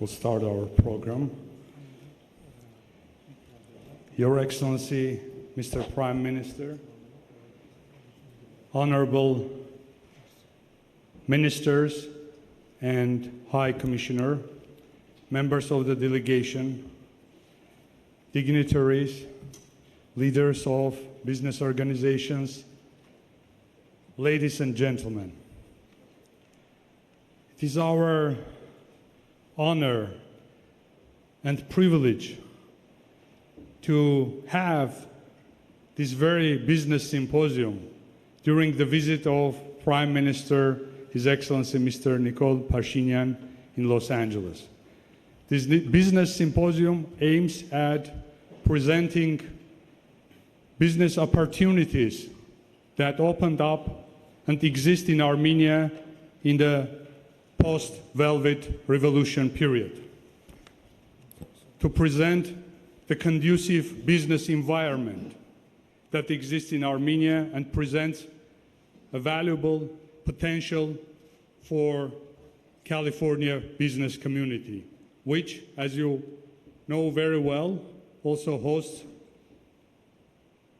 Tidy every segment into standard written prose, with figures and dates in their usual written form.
we'll start our program. Your Excellency, Mr. Prime Minister, Honorable Ministers and High Commissioner, members of the delegation, dignitaries, leaders of business organizations, ladies and gentlemen. It is our honor and privilege to have this very business symposium during the visit of Prime Minister, His Excellency Mr. Nikola Phashinyan in Los Angeles. This business symposium aims at presenting business opportunities that opened up and exist in Armenia in the post-Velvet Revolution period, to present the conducive business environment that exists in Armenia and presents a valuable potential for California business community, which, as you know very well, also hosts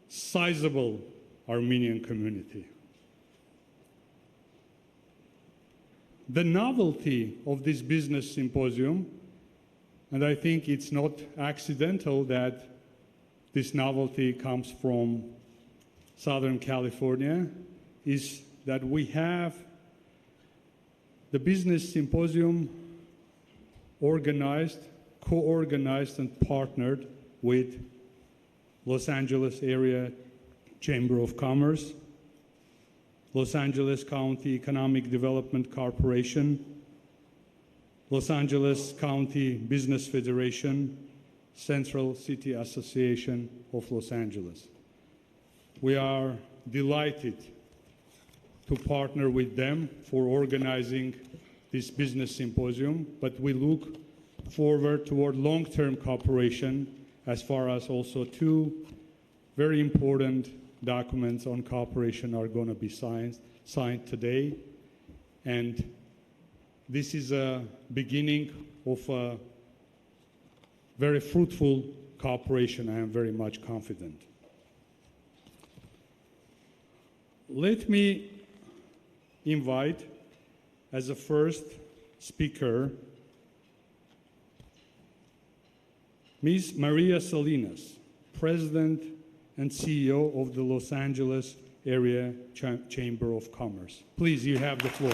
sizable Armenian community. The novelty of this business symposium, and I think it's not accidental that this novelty comes from Southern California, is that we have the business symposium organized, co-organized and partnered with Los Angeles Area Chamber of Commerce, Los Angeles County Economic Development Corporation, Los Angeles County Business Federation, Central City Association of Los Angeles. We are delighted to partner with them for organizing this business symposium, but we look forward toward long-term cooperation as far as also two very important documents on cooperation are going to be signed today. And this is a beginning of a very fruitful cooperation, I am very much confident. Let me invite as a first speaker Ms. Maria Salinas, President and CEO of the Los Angeles Area Chamber of Commerce. Please, you have the floor.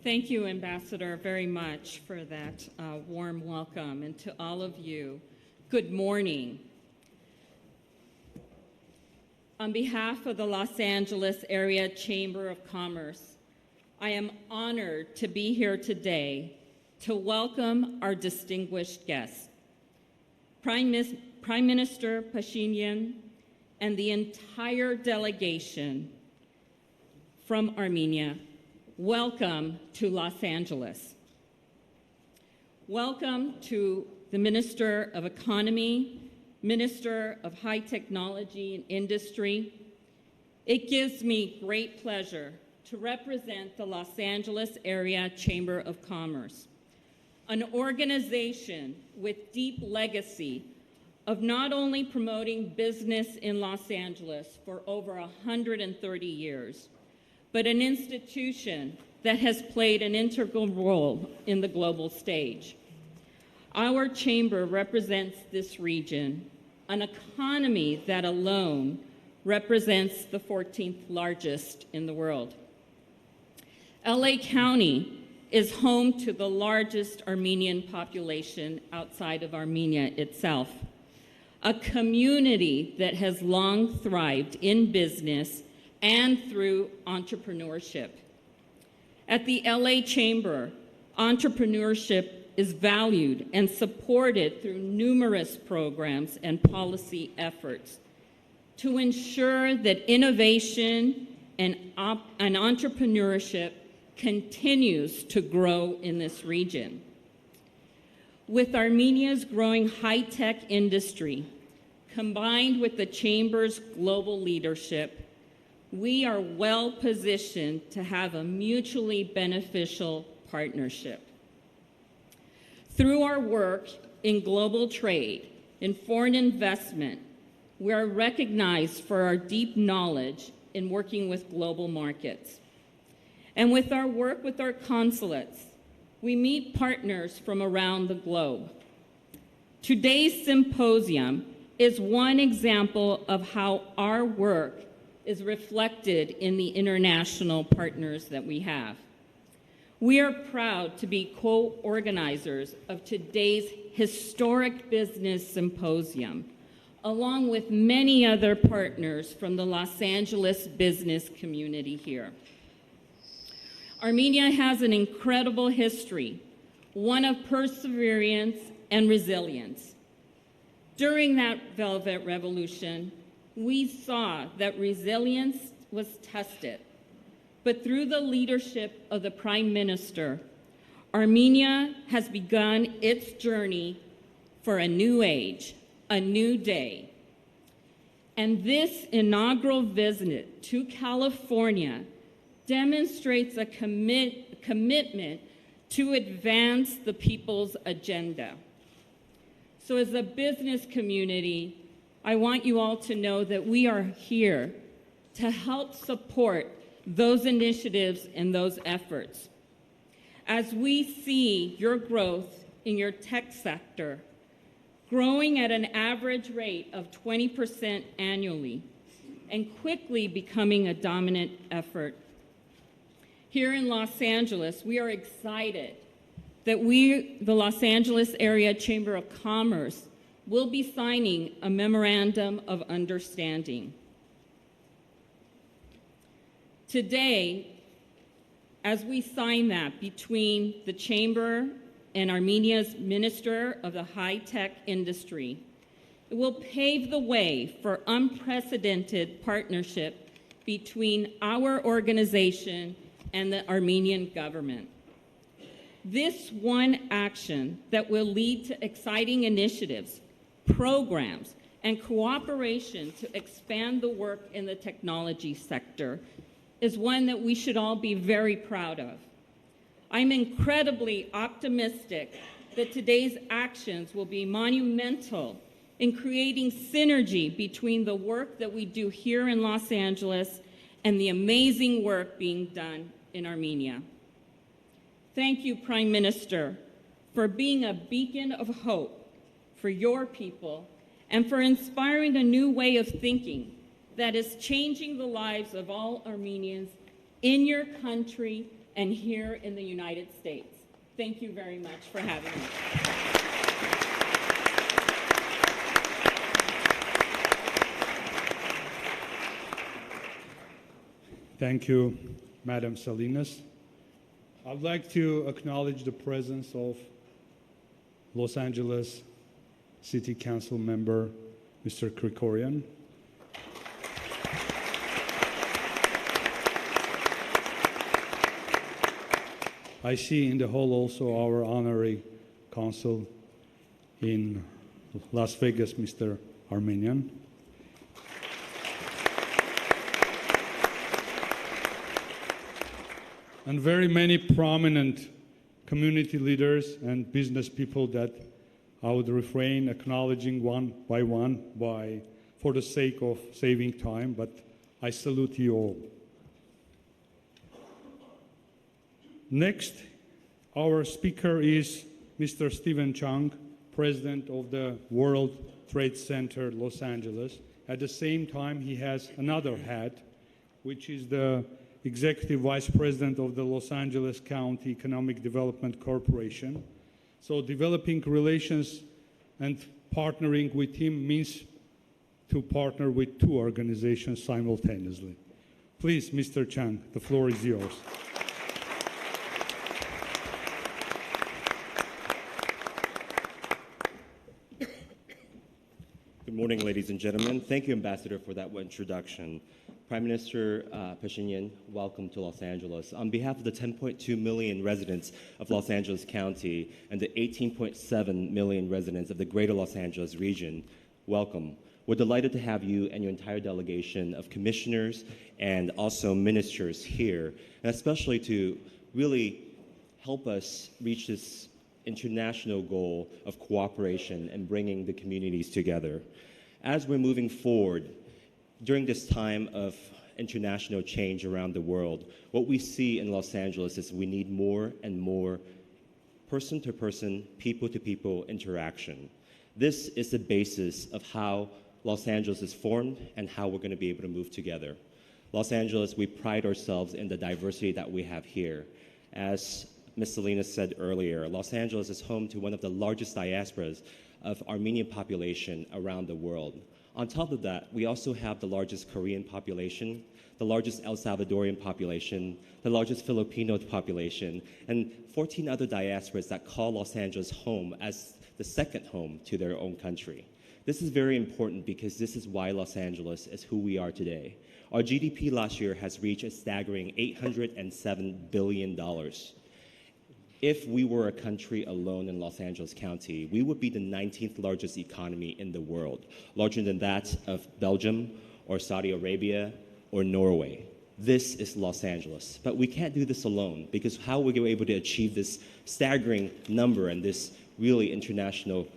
Thank you, Ambassador, very much for that warm welcome. And to all of you, good morning. On behalf of the Los Angeles Area Chamber of Commerce, I am honored to be here today to welcome our distinguished guests. Prime Minister Phashinyan and the entire delegation from Armenia, welcome to Los Angeles. Welcome to the Minister of Economy, Minister of High Technology and Industry. It gives me great pleasure to represent the Los Angeles Area Chamber of Commerce, an organization with deep legacy of not only promoting business in Los Angeles for over 130 years, but an institution that has played an integral role in the global stage. Our chamber represents this region, an economy that alone represents the 14th largest in the world. LA County is home to the largest Armenian population outside of Armenia itself, a community that has long thrived in business and through entrepreneurship. At the LA Chamber, entrepreneurship is valued and supported through numerous programs and policy efforts to ensure that innovation and entrepreneurship continues to grow in this region. With Armenia's growing high-tech industry, combined with the Chamber's global leadership, we are well positioned to have a mutually beneficial partnership. Through our work in global trade, in foreign investment, we are recognized for our deep knowledge in working with global markets. And with our work with our consulates, we meet partners from around the globe. Today's symposium is one example of how our work is reflected in the international partners that we have. We are proud to be co-organizers of today's historic business symposium, along with many other partners from the Los Angeles business community here. Armenia has an incredible history, one of perseverance and resilience. During that Velvet Revolution, we saw that resilience was tested. But through the leadership of the Prime Minister, Armenia has begun its journey for a new age, a new day. And this inaugural visit to California demonstrates a commitment to advance the people's agenda. So as a business community, I want you all to know that we are here to help support those initiatives and those efforts. As we see your growth in your tech sector, growing at an average rate of 20% annually, and quickly becoming a dominant effort. Here in Los Angeles, we are excited that the Los Angeles Area Chamber of Commerce, will be signing a memorandum of understanding. Today, as we sign that between the Chamber and Armenia's Minister of the High-Tech Industry, it will pave the way for unprecedented partnership between our organization and the Armenian government. This one action that will lead to exciting initiatives, programs, and cooperation to expand the work in the technology sector is one that we should all be very proud of. I'm incredibly optimistic that today's actions will be monumental in creating synergy between the work that we do here in Los Angeles and the amazing work being done in Armenia. Thank you, Prime Minister, for being a beacon of hope for your people and for inspiring a new way of thinking that is changing the lives of all Armenians in your country and here in the United States. Thank you very much for having me. Thank you, Madam Salinas. I'd like to acknowledge the presence of Los Angeles City Council member, Mr. Krikorian. I see in the hall also our honorary consul in Las Vegas, Mr. Armenian. And very many prominent community leaders and business people that I would refrain acknowledging one by one for the sake of saving time, but I salute you all. Next, our speaker is Mr. Sթիվեն Չանգը, President of the World Trade Center, Los Angeles. At the same time, he has another hat, which is the Executive Vice President of the Los Angeles County Economic Development Corporation. So developing relations and partnering with him means to partner with two organizations simultaneously. Please, Mr. Chang, the floor is yours. Good morning, ladies and gentlemen. Thank you, Ambassador, for that introduction. Prime Minister Phashinyan, welcome to Los Angeles. On behalf of the 10.2 million residents of Los Angeles County and the 18.7 million residents of the greater Los Angeles region, welcome. We're delighted to have you and your entire delegation of commissioners and also ministers here, and especially to really help us reach this international goal of cooperation and bringing the communities together. As we're moving forward, during this time of international change around the world, what we see in Los Angeles is we need more and more person-to-person, people-to-people interaction. This is the basis of how Los Angeles is formed and how we're going to be able to move together. Los Angeles, we pride ourselves in the diversity that we have here. As Ms. Salinas said earlier, Los Angeles is home to one of the largest diasporas of Armenian population around the world. On top of that, we also have the largest Korean population, the largest El Salvadorian population, the largest Filipino population, and 14 other diasporas that call Los Angeles home as the second home to their own country. This is very important because this is why Los Angeles is who we are today. Our GDP last year has reached a staggering $807 billion. If we were a country alone in Los Angeles County, we would be the 19th largest economy in the world, larger than that of Belgium or Saudi Arabia or Norway. This is Los Angeles. But we can't do this alone, because how we were able to achieve this staggering number and this really international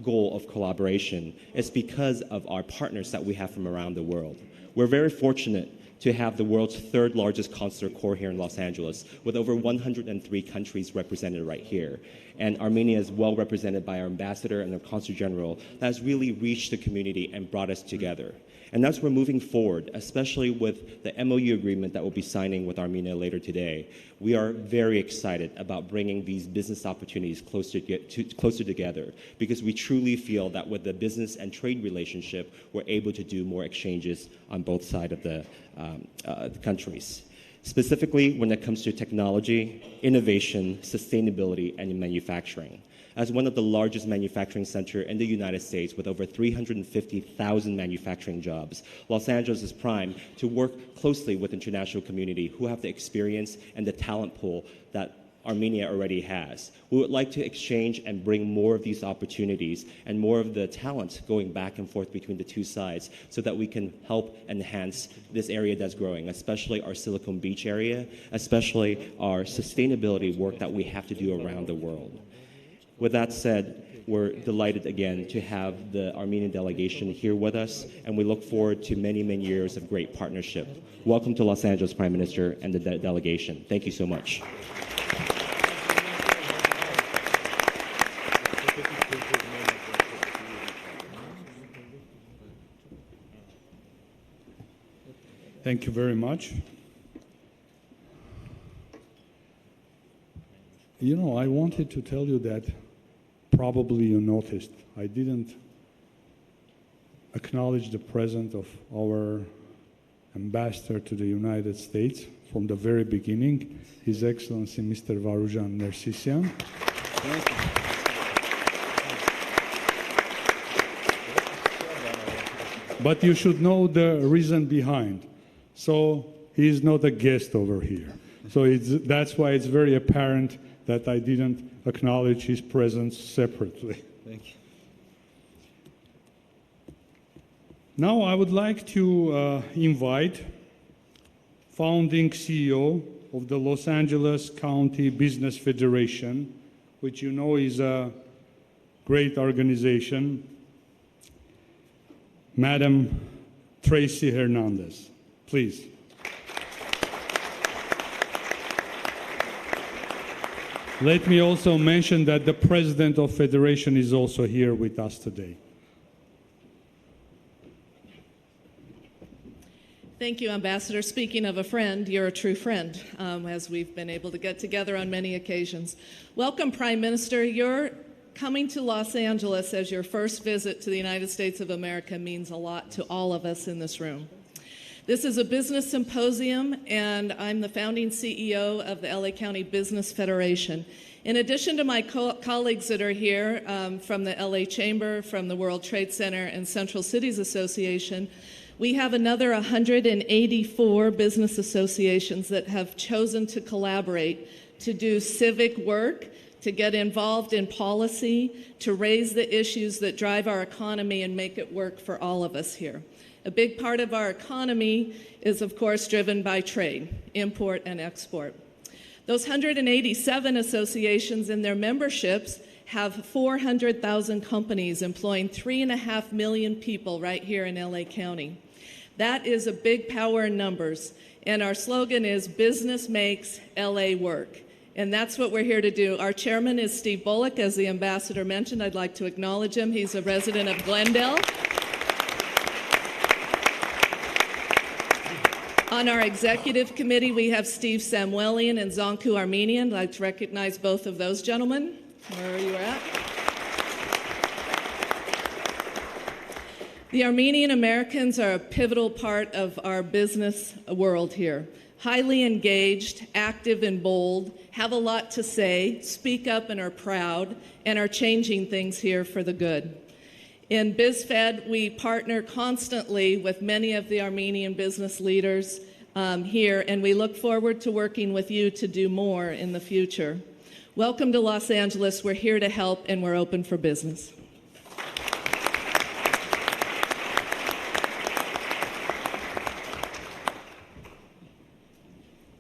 goal of collaboration is because of our partners that we have from around the world. We're very fortunate to have the world's third largest consular corps here in Los Angeles, with over 103 countries represented right here. And Armenia is well represented by our ambassador and our consul general that has really reached the community and brought us together. And as we're moving forward, especially with the MOU agreement that we'll be signing with Armenia later today, we are very excited about bringing these business opportunities closer together, because we truly feel that with the business and trade relationship, we're able to do more exchanges on both sides of the countries. Specifically, when it comes to technology, innovation, sustainability, and manufacturing. As one of the largest manufacturing centers in the United States with over 350,000 manufacturing jobs, Los Angeles is primed to work closely with the international community who have the experience and the talent pool that Armenia already has. We would like to exchange and bring more of these opportunities and more of the talent going back and forth between the two sides so that we can help enhance this area that's growing, especially our Silicon Beach area, especially our sustainability work that we have to do around the world. With that said, we're delighted again to have the Armenian delegation here with us, and we look forward to many, many years of great partnership. Welcome to Los Angeles, Prime Minister, and the delegation. Thank you so much. Thank you very much. You know, I wanted to tell you that probably you noticed I didn't acknowledge the presence of our ambassador to the United States from the very beginning, His Excellency Mr. Varujan Nersisyan. But you should know the reason behind. So he is not a guest over here. So that's why it's very apparent that I didn't acknowledge his presence separately. Thank you. Now I would like to invite founding CEO of the Los Angeles County Business Federation, which you know is a great organization, Madam Tracey Hernandez. Please. Let me also mention that the President of Federation is also here with us today. Thank you, Ambassador. Speaking of a friend, you're a true friend, as we've been able to get together on many occasions. Welcome, Prime Minister. Your coming to Los Angeles as your first visit to the United States of America means a lot to all of us in this room. This is a business symposium, and I'm the founding CEO of the LA County Business Federation. In addition to my colleagues that are here from the LA Chamber, from the World Trade Center, and Central Cities Association, we have another 184 business associations that have chosen to collaborate to do civic work, to get involved in policy, to raise the issues that drive our economy and make it work for all of us here. A big part of our economy is, of course, driven by trade, import and export. Those 187 associations and their memberships have 400,000 companies employing 3.5 million people right here in LA County. That is a big power in numbers, and our slogan is business makes LA work. And that's what we're here to do. Our chairman is Steve Bullock, as the ambassador mentioned. I'd like to acknowledge him. He's a resident of Glendale. On our executive committee, we have Steve Samuelian and Zonku Armenian. I'd like to recognize both of those gentlemen, where you are at. The Armenian Americans are a pivotal part of our business world here. Highly engaged, active and bold, have a lot to say, speak up and are proud, and are changing things here for the good. In BizFed, we partner constantly with many of the Armenian business leaders here, and we look forward to working with you to do more in the future. Welcome to Los Angeles. We're here to help, and we're open for business.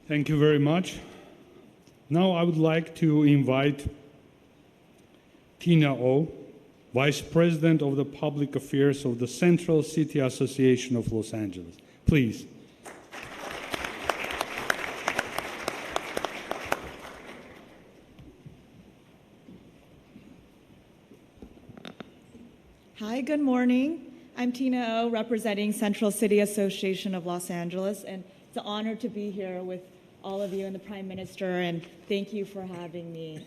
Thank you very much. Now I would like to invite Tínaa Ohë, Vice President of the Public Affairs of the Central City Association of Los Angeles. Please. Hi, good morning. I'm Tínaa Ohë, representing Central City Association of Los Angeles, and it's an honor to be here with all of you and the Prime Minister, and thank you for having me.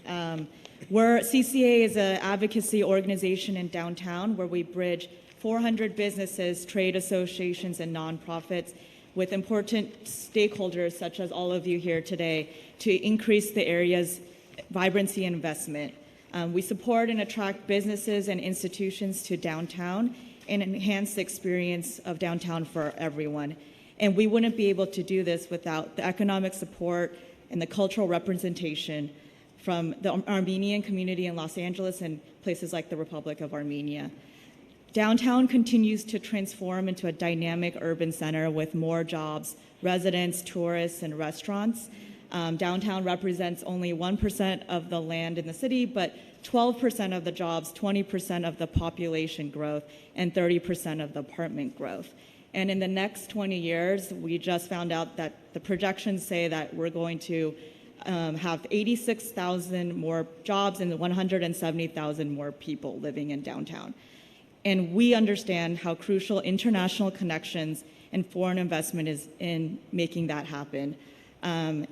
CCA is an advocacy organization in downtown where we bridge 400 businesses, trade associations, and nonprofits with important stakeholders such as all of you here today to increase the area's vibrancy and investment. We support and attract businesses and institutions to downtown and enhance the experience of downtown for everyone. And we wouldn't be able to do this without the economic support and the cultural representation from the Armenian community in Los Angeles and places like the Republic of Armenia. Downtown continues to transform into a dynamic urban center with more jobs, residents, tourists, and restaurants. Downtown represents only 1% of the land in the city, but 12% of the jobs, 20% of the population growth, and 30% of the apartment growth. And in the next 20 years, we just found out that the projections say that we're going to have 86,000 more jobs and 170,000 more people living in downtown. And we understand how crucial international connections and foreign investment is in making that happen. And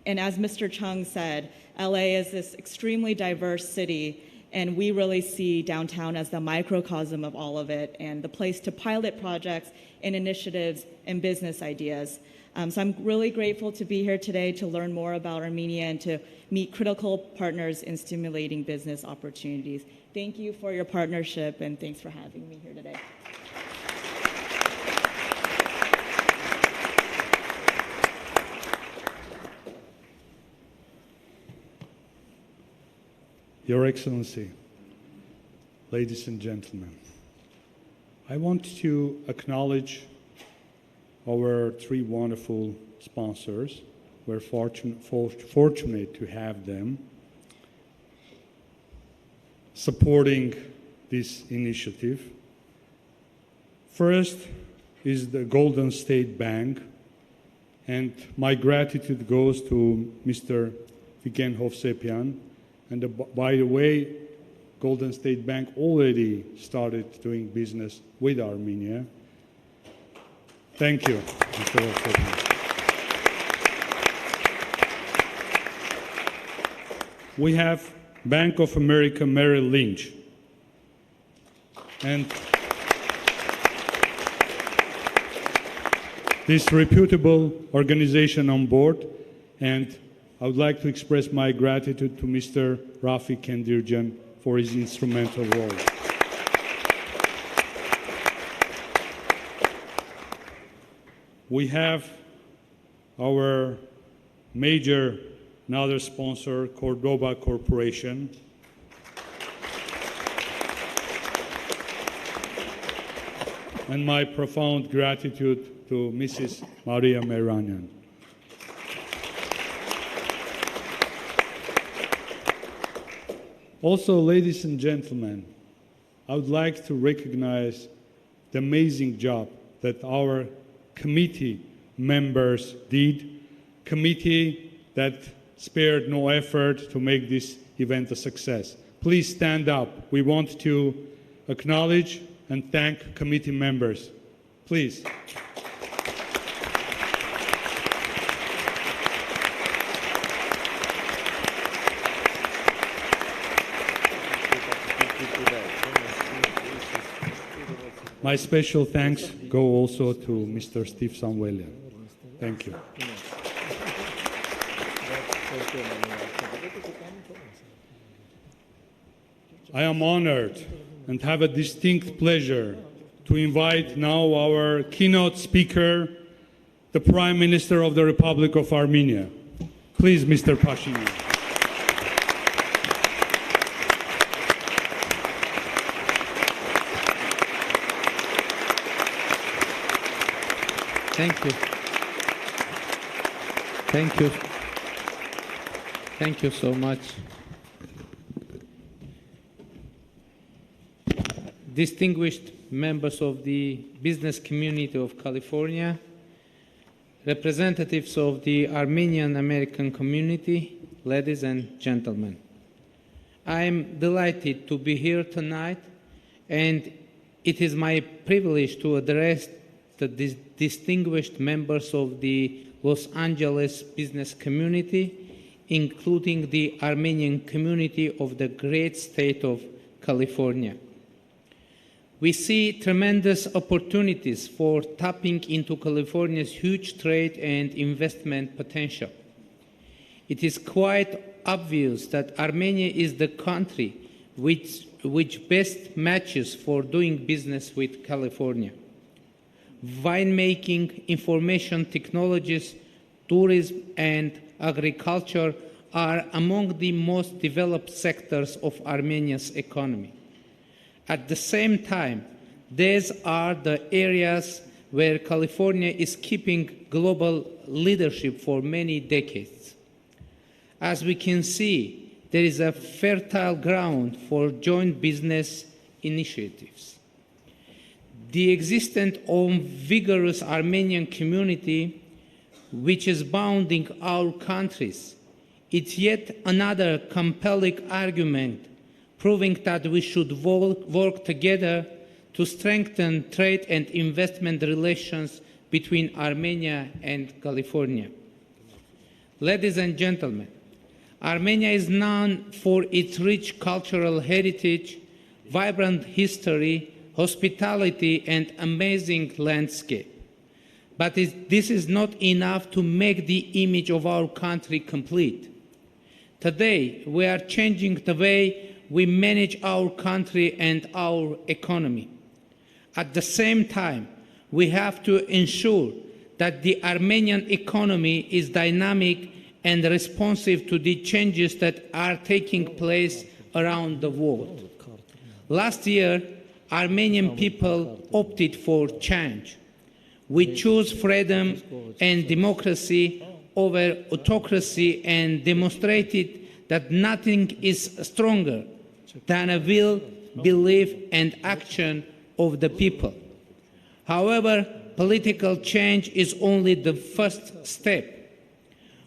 as Mr. Chung said, LA is this extremely diverse city, and we really see downtown as the microcosm of all of it and the place to pilot projects and initiatives and business ideas. So I'm really grateful to be here today to learn more about Armenia and to meet critical partners in stimulating business opportunities. Thank you for your partnership, and thanks for having me here today. Your Excellency, ladies and gentlemen, I want to acknowledge our three wonderful sponsors. We're fortunate to have them supporting this initiative. First is the Golden State Bank, and my gratitude goes to Mr. Vigen Hovsepian. And by the way, Golden State Bank already started doing business with Armenia. Thank you, Mr. Hovsepian. We have Bank of America Merrill Lynch. And this reputable organization on board, and I would like to express my gratitude to Mr. Rafi Kendirjan for his instrumental role. We have our major another sponsor, Cordoba Corporation, and my profound gratitude to Mrs. Maria Meranian. Also, ladies and gentlemen, I would like to recognize the amazing job that our committee members did, committee that spared no effort to make this event a success. Please stand up. We want to acknowledge and thank committee members. Please. My special thanks go also to Mr. Steve Samuelian. Thank you. I am honored and have a distinct pleasure to invite now our keynote speaker, the Prime Minister of the Republic of Armenia. Please, Mr. Pashinyan. Thank you. Thank you. Thank you so much. Distinguished members of the business community of California, representatives of the Armenian American community, ladies and gentlemen. I am delighted to be here tonight, and it is my privilege to address the distinguished members of the Los Angeles business community, including the Armenian community of the great state of California. We see tremendous opportunities for tapping into California's huge trade and investment potential. It is quite obvious that Armenia is the country which best matches for doing business with California. Winemaking, information technologies, tourism, and agriculture are among the most developed sectors of Armenia's economy. At the same time, these are the areas where California is keeping global leadership for many decades. As we can see, there is a fertile ground for joint business initiatives. The existence of vigorous Armenian community, which is bounding our countries, is yet another compelling argument proving that we should work together to strengthen trade and investment relations between Armenia and California. Ladies and gentlemen, Armenia is known for its rich cultural heritage, vibrant history, hospitality, and amazing landscape. But this is not enough to make the image of our country complete. Today, we are changing the way we manage our country and our economy. At the same time, we have to ensure that the Armenian economy is dynamic and responsive to the changes that are taking place around the world. Last year, Armenian people opted for change. We chose freedom and democracy over autocracy and demonstrated that nothing is stronger than a will, belief, and action of the people. However, political change is only the first step.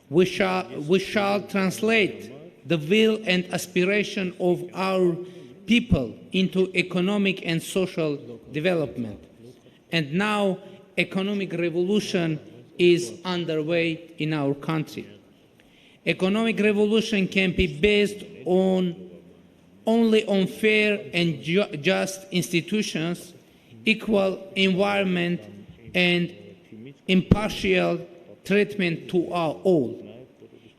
We shall translate the will and aspiration of our people into economic and social development. And now, economic revolution is underway in our country. Economic revolution can be based only on fair and just institutions, equal environment, and impartial treatment to all.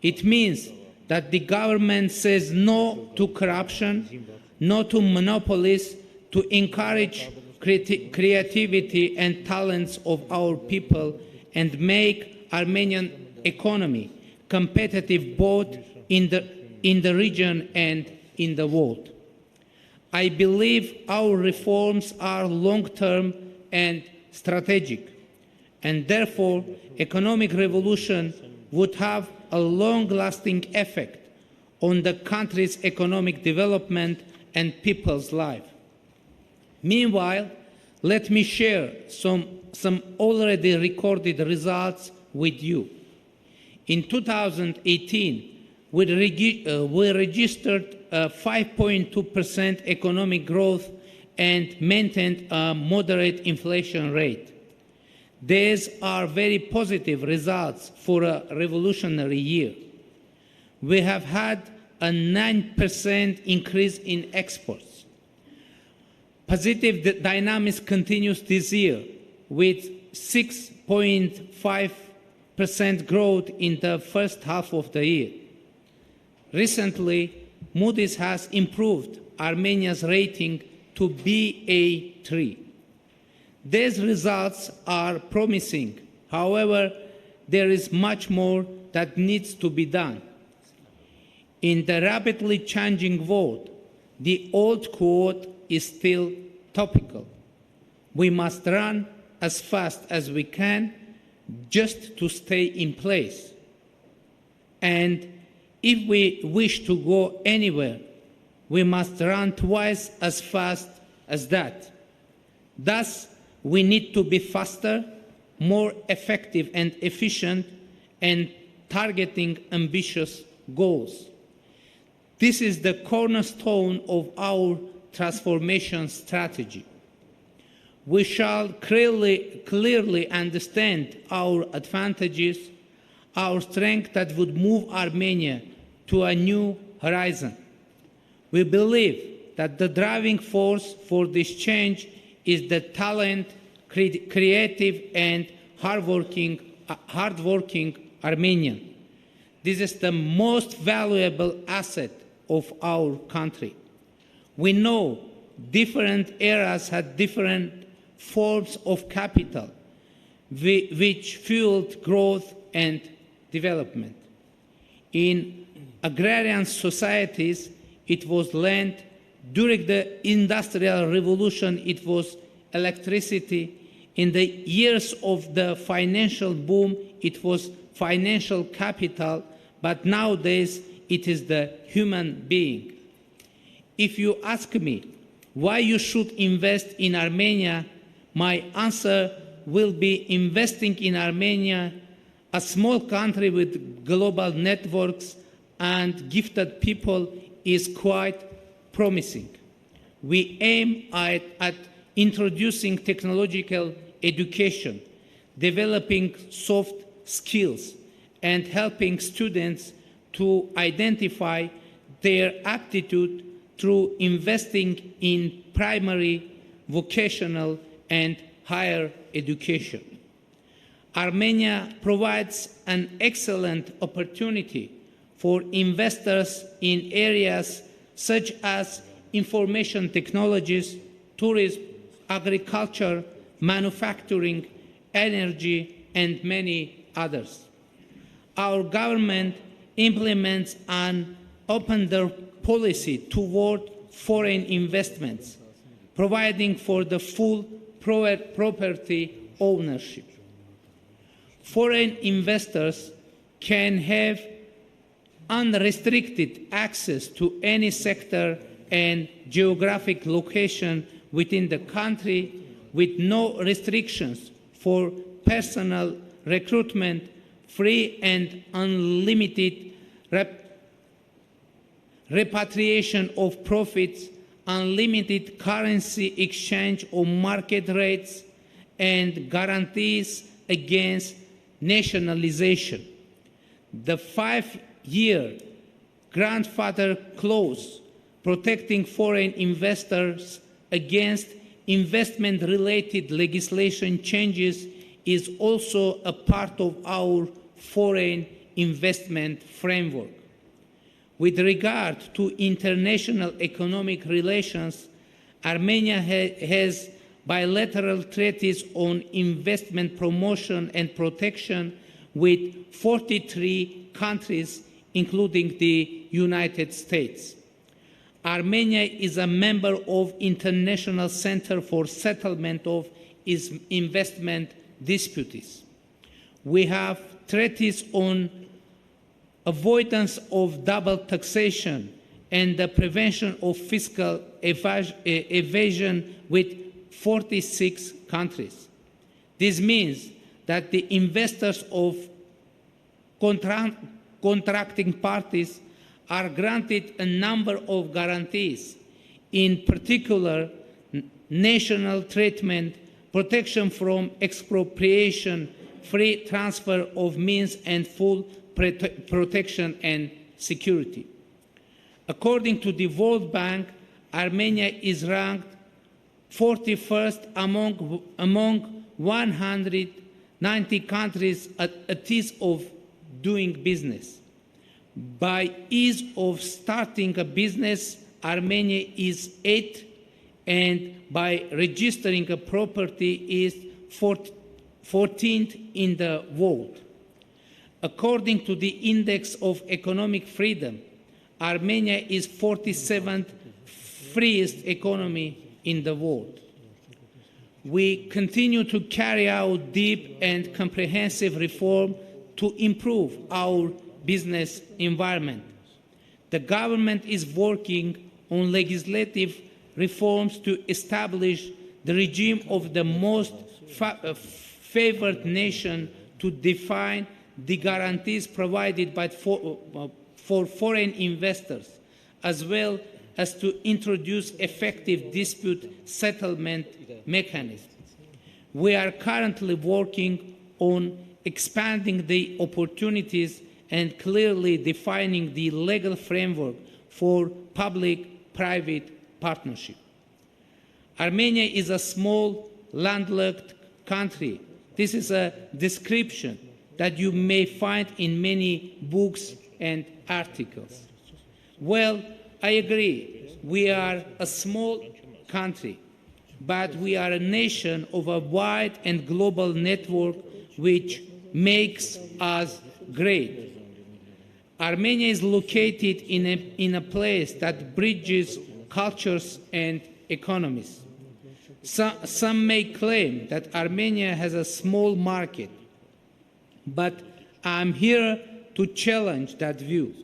It means that the government says no to corruption, no to monopolies, to encourage creativity and talents of our people and make Armenian economy competitive both in the region and in the world. I believe our reforms are long-term and strategic, and therefore economic revolution would have a long-lasting effect on the country's economic development and people's life. Meanwhile, let me share some already recorded results with you. In 2018, we registered a 5.2% economic growth and maintained a moderate inflation rate. These are very positive results for a revolutionary year. We have had a 9% increase in exports. Positive dynamics continues this year with 6.5% growth in the first half of the year. Recently, Moody's has improved Armenia's rating to Ba3. These results are promising. However, there is much more that needs to be done. In the rapidly changing world, the old quote is still topical. We must run as fast as we can just to stay in place. And if we wish to go anywhere, we must run twice as fast as that. Thus, we need to be faster, more effective and efficient, and targeting ambitious goals. This is the cornerstone of our transformation strategy. We shall clearly understand our advantages, our strength that would move Armenia to a new horizon. We believe that the driving force for this change is the talent, creative and hardworking Armenian. This is the most valuable asset of our country. We know different eras had different forms of capital, which fueled growth and development. In agrarian societies, it was land. During the Industrial Revolution, it was electricity. In the years of the financial boom, it was financial capital, but nowadays it is the human being. If you ask me why you should invest in Armenia, my answer will be investing in Armenia, a small country with global networks and gifted people, is quite promising. We aim at introducing technological education, developing soft skills, and helping students to identify their aptitude through investing in primary, vocational, and higher education. Armenia provides an excellent opportunity for investors in areas such as information technologies, tourism, agriculture, manufacturing, energy, and many others. Our government implements an open-door policy toward foreign investments, providing for the full property ownership. Foreign investors can have unrestricted access to any sector and geographic location within the country with no restrictions for personal recruitment, free and unlimited repatriation of profits, unlimited currency exchange on market rates, and guarantees against nationalization. The 5-year grandfather clause protecting foreign investors against investment-related legislation changes is also a part of our foreign investment framework. With regard to international economic relations, Armenia has bilateral treaties on investment promotion and protection with 43 countries, including the United States. Armenia is a member of International Center for Settlement of Investment Disputes. We have treaties on avoidance of double taxation and the prevention of fiscal evasion with 46 countries. This means that the investors of contracting parties are granted a number of guarantees, in particular, national treatment, protection from expropriation, free transfer of means, and full protection and security. According to the World Bank, Armenia is ranked 41st among 190 countries at ease of doing business. By ease of starting a business, Armenia is 8th, and by registering a property is 14th in the world. According to the Index of Economic Freedom, Armenia is 47th freest economy in the world. We continue to carry out deep and comprehensive reform to improve our business environment. The government is working on legislative reforms to establish the regime of the most favored nation, to define the guarantees provided for foreign investors, as well as to introduce effective dispute settlement mechanisms. We are currently working on expanding the opportunities and clearly defining the legal framework for public-private partnership. Armenia is a small, landlocked country. This is a description that you may find in many books and articles. Well, I agree, we are a small country, but we are a nation of a wide and global network which makes us great. Armenia is located in a place that bridges cultures and economies. Some may claim that Armenia has a small market, but I'm here to challenge that view.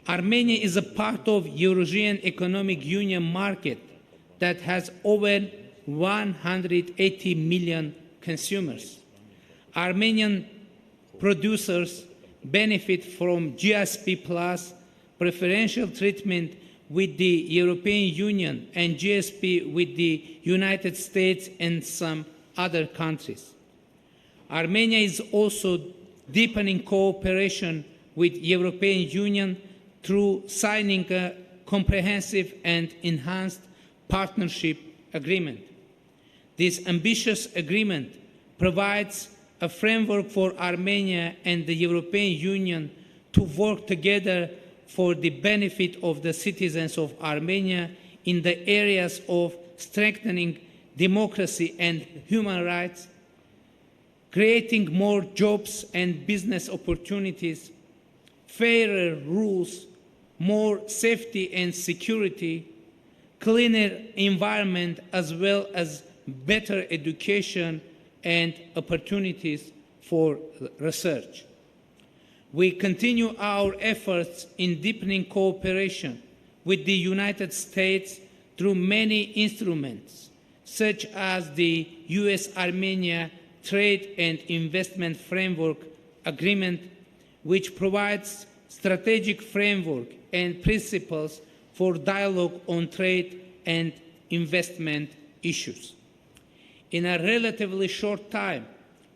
Armenia is a part of Eurasian Economic Union market that has over 180 million consumers. Armenian producers benefit from GSP Plus preferential treatment with the European Union and GSP with the United States and some other countries. Armenia is also deepening cooperation with the European Union through signing a comprehensive and enhanced partnership agreement. This ambitious agreement provides a framework for Armenia and the European Union to work together for the benefit of the citizens of Armenia in the areas of strengthening democracy and human rights, creating more jobs and business opportunities, fairer rules, more safety and security, cleaner environment, as well as better education and opportunities for research. We continue our efforts in deepening cooperation with the United States through many instruments, such as the U.S.-Armenia Trade and Investment Framework Agreement, which provides strategic framework and principles for dialogue on trade and investment issues. In a relatively short time,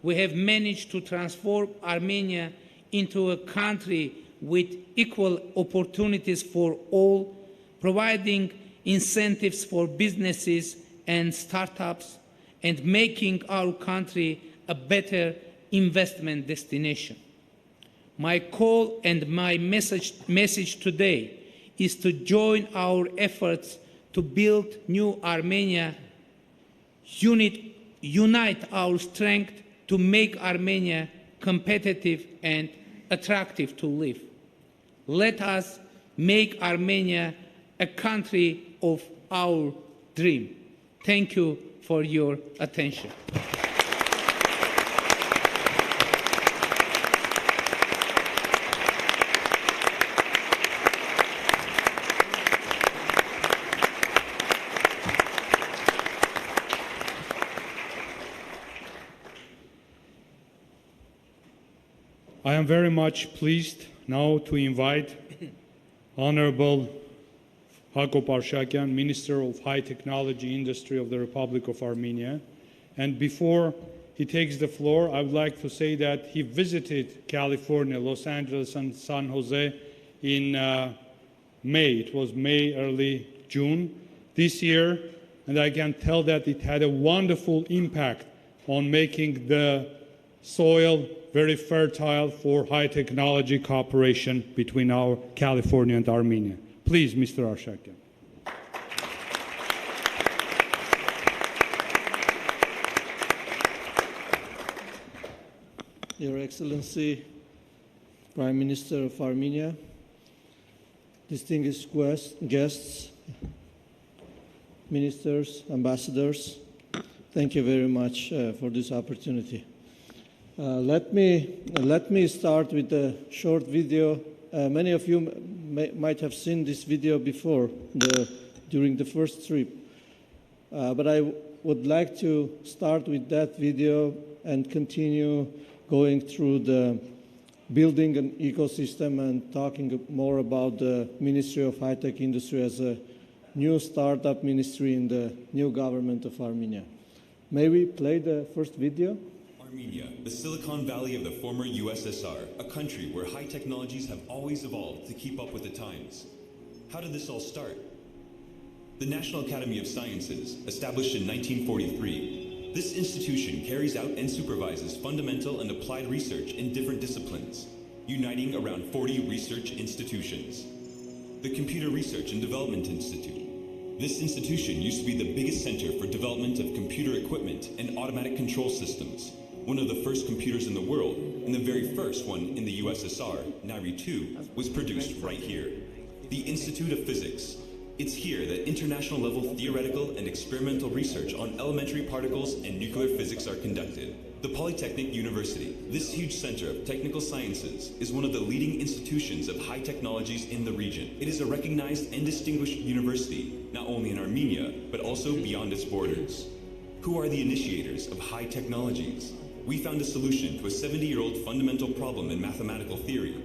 we have managed to transform Armenia into a country with equal opportunities for all, providing incentives for businesses and startups, and making our country a better investment destination. My call and my message today is to join our efforts to build new Armenia, unite our strength to make Armenia competitive, and attractive to live. Let us make Armenia a country of our dream. Thank you for your attention. I am very much pleased now to invite Honorable Հակոբ Արշակյան, Minister of High Technology Industry of the Republic of Armenia. And before he takes the floor, I would like to say that he visited California, Los Angeles, and San Jose in May. It was May, early June this year. And I can tell that it had a wonderful impact on making the soil very fertile for high technology cooperation between our California and Armenia. Please, Mr. Arshakyan. Your Excellency, Prime Minister of Armenia, distinguished guests, ministers, ambassadors, thank you very much for this opportunity. Let me start with a short video. Many of you might have seen this video before during the first trip, but I would like to start with that video and continue going through the building an ecosystem and talking more about the Ministry of High-Tech Industry as a new startup ministry in the new government of Armenia. May we play the first video? Armenia, the Silicon Valley of the former USSR, a country where high technologies have always evolved to keep up with the times. How did this all start? The National Academy of Sciences, established in 1943. This institution carries out and supervises fundamental and applied research in different disciplines, uniting around 40 research institutions. The Computer Research and Development Institute. This institution used to be the biggest center for development of computer equipment and automatic control systems. One of the first computers in the world, and the very first one in the USSR, Nairi 2, was produced right here. The Institute of Physics. It's here that international level theoretical and experimental research on elementary particles and nuclear physics are conducted. The Polytechnic University, this huge center of technical sciences, is one of the leading institutions of high technologies in the region. It is a recognized and distinguished university, not only in Armenia, but also beyond its borders. Who are the initiators of high technologies? We found a solution to a 70-year-old fundamental problem in mathematical theory.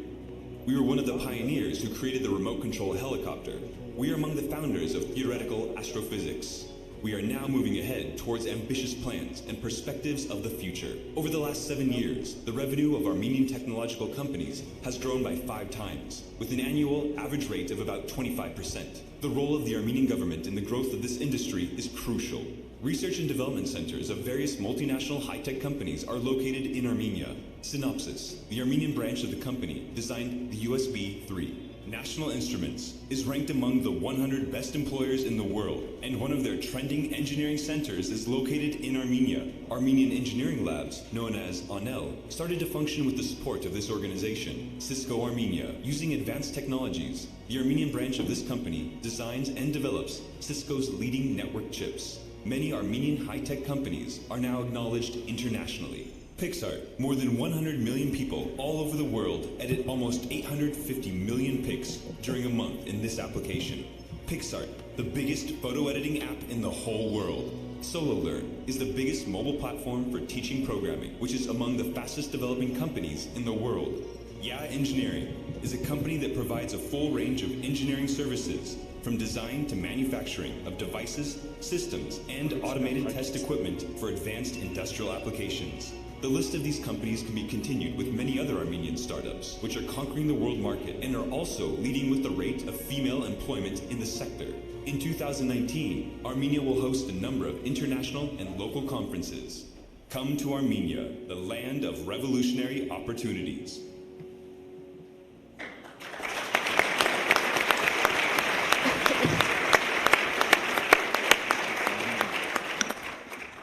We were one of the pioneers who created the remote control helicopter. We are among the founders of theoretical astrophysics. We are now moving ahead towards ambitious plans and perspectives of the future. Over the last 7 years, the revenue of Armenian technological companies has grown by 5 times, with an annual average rate of about 25%. The role of the Armenian government in the growth of this industry is crucial. Research and development centers of various multinational high-tech companies are located in Armenia. Synopsys, the Armenian branch of the company, designed the USB-3. National Instruments is ranked among the 100 best employers in the world, and one of their trending engineering centers is located in Armenia. Armenian engineering labs, known as ANEL, started to function with the support of this organization, Cisco Armenia. Using advanced technologies, the Armenian branch of this company designs and develops Cisco's leading network chips. Many Armenian high-tech companies are now acknowledged internationally. Pixar, more than 100 million people all over the world edit almost 850 million pics during a month in this application. Pixar, the biggest photo editing app in the whole world. SoloLearn is the biggest mobile platform for teaching programming, which is among the fastest developing companies in the world. Yeah Engineering is a company that provides a full range of engineering services, from design to manufacturing of devices, systems, and automated test equipment for advanced industrial applications. The list of these companies can be continued with many other Armenian startups, which are conquering the world market and are also leading with the rate of female employment in the sector. In 2019, Armenia will host a number of international and local conferences. Come to Armenia, the land of revolutionary opportunities.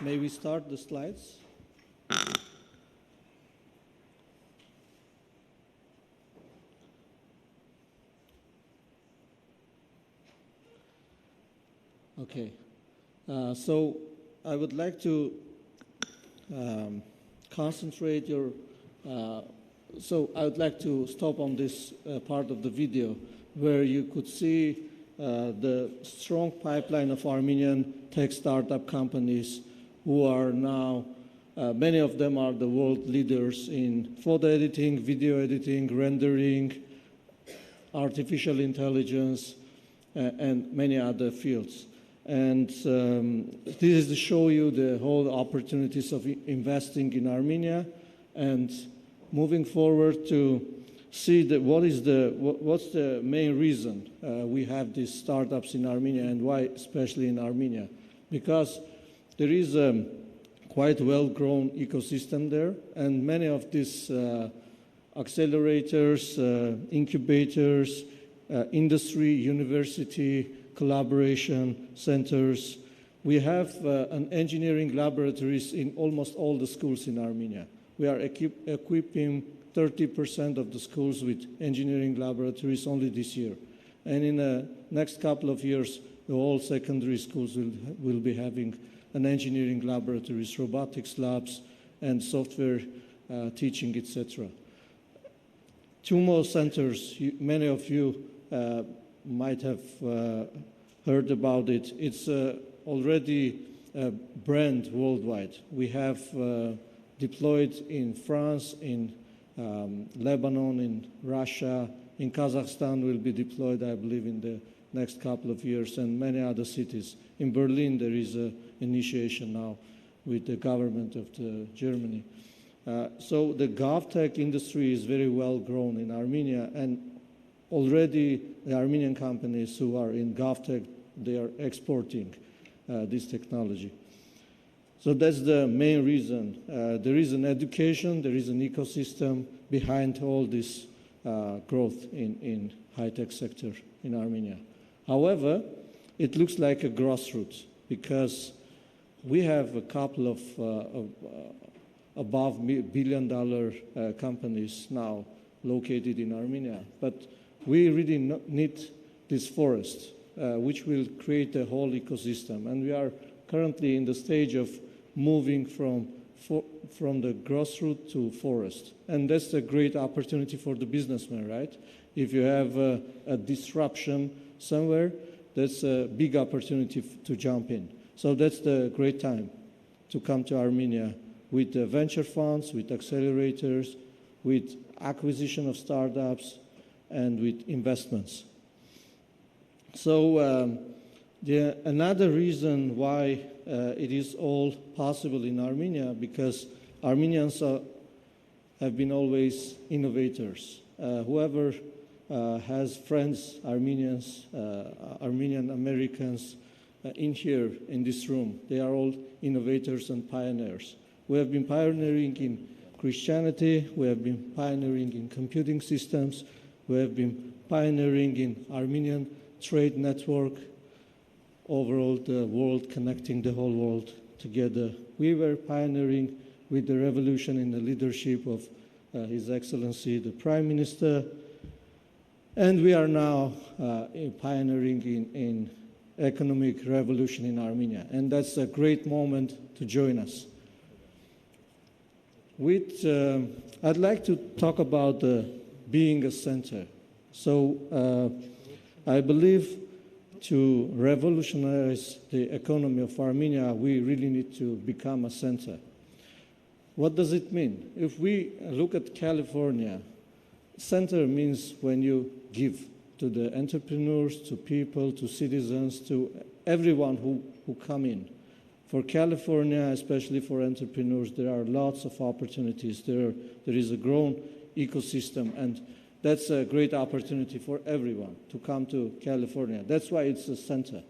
May we start the slides? Okay. So I would like to concentrate your, so I would like to stop on this part of the video where you could see the strong pipeline of Armenian tech startup companies who are now, many of them are the world leaders in photo editing, video editing, rendering, artificial intelligence, and many other fields. And this is to show you the whole opportunities of investing in Armenia and moving forward to see what's the main reason we have these startups in Armenia and why especially in Armenia. Because there is a quite well-grown ecosystem there, and many of these accelerators, incubators, industry, university, collaboration centers. We have an engineering laboratories in almost all the schools in Armenia. We are equipping 30% of the schools with engineering laboratories only this year. And in the next couple of years, the whole secondary schools will be having an engineering laboratories, robotics labs, and software teaching, etc. Two more centers, many of you might have heard about it. It's already a brand worldwide. We have deployed in France, in Lebanon, in Russia, in Kazakhstan will be deployed, I believe, in the next couple of years, and many other cities. In Berlin, there is an initiation now with the government of Germany. So the GovTech industry is very well grown in Armenia, and already the Armenian companies who are in GovTech, they are exporting this technology. So that's the main reason. There is an education, there is an ecosystem behind all this growth in high-tech sector in Armenia. However, it looks like a grassroots because we have a couple of above $1 billion companies now located in Armenia, but we really need this forest, which will create a whole ecosystem. And we are currently in the stage of moving from the grassroots to forest. And that's a great opportunity for the businessman, right? If you have a disruption somewhere, that's a big opportunity to jump in. So that's the great time to come to Armenia with venture funds, with accelerators, with acquisition of startups, and with investments. So another reason why it is all possible in Armenia, because Armenians have been always innovators. Whoever has friends, Armenians, Armenian Americans in here, in this room, they are all innovators and pioneers. We have been pioneering in Christianity, we have been pioneering in computing systems, we have been pioneering in Armenian trade network, overall the world, connecting the whole world together. We were pioneering with the revolution in the leadership of His Excellency, the Prime Minister, and we are now pioneering in economic revolution in Armenia, and that's a great moment to join us. I'd like to talk about being a center. So I believe to revolutionize the economy of Armenia, we really need to become a center. What does it mean? If we look at California, center means when you give to the entrepreneurs, to people, to citizens, to everyone who come in. For California, especially for entrepreneurs, there are lots of opportunities. There is a grown ecosystem, and that's a great opportunity for everyone to come to California. That's why it's a center.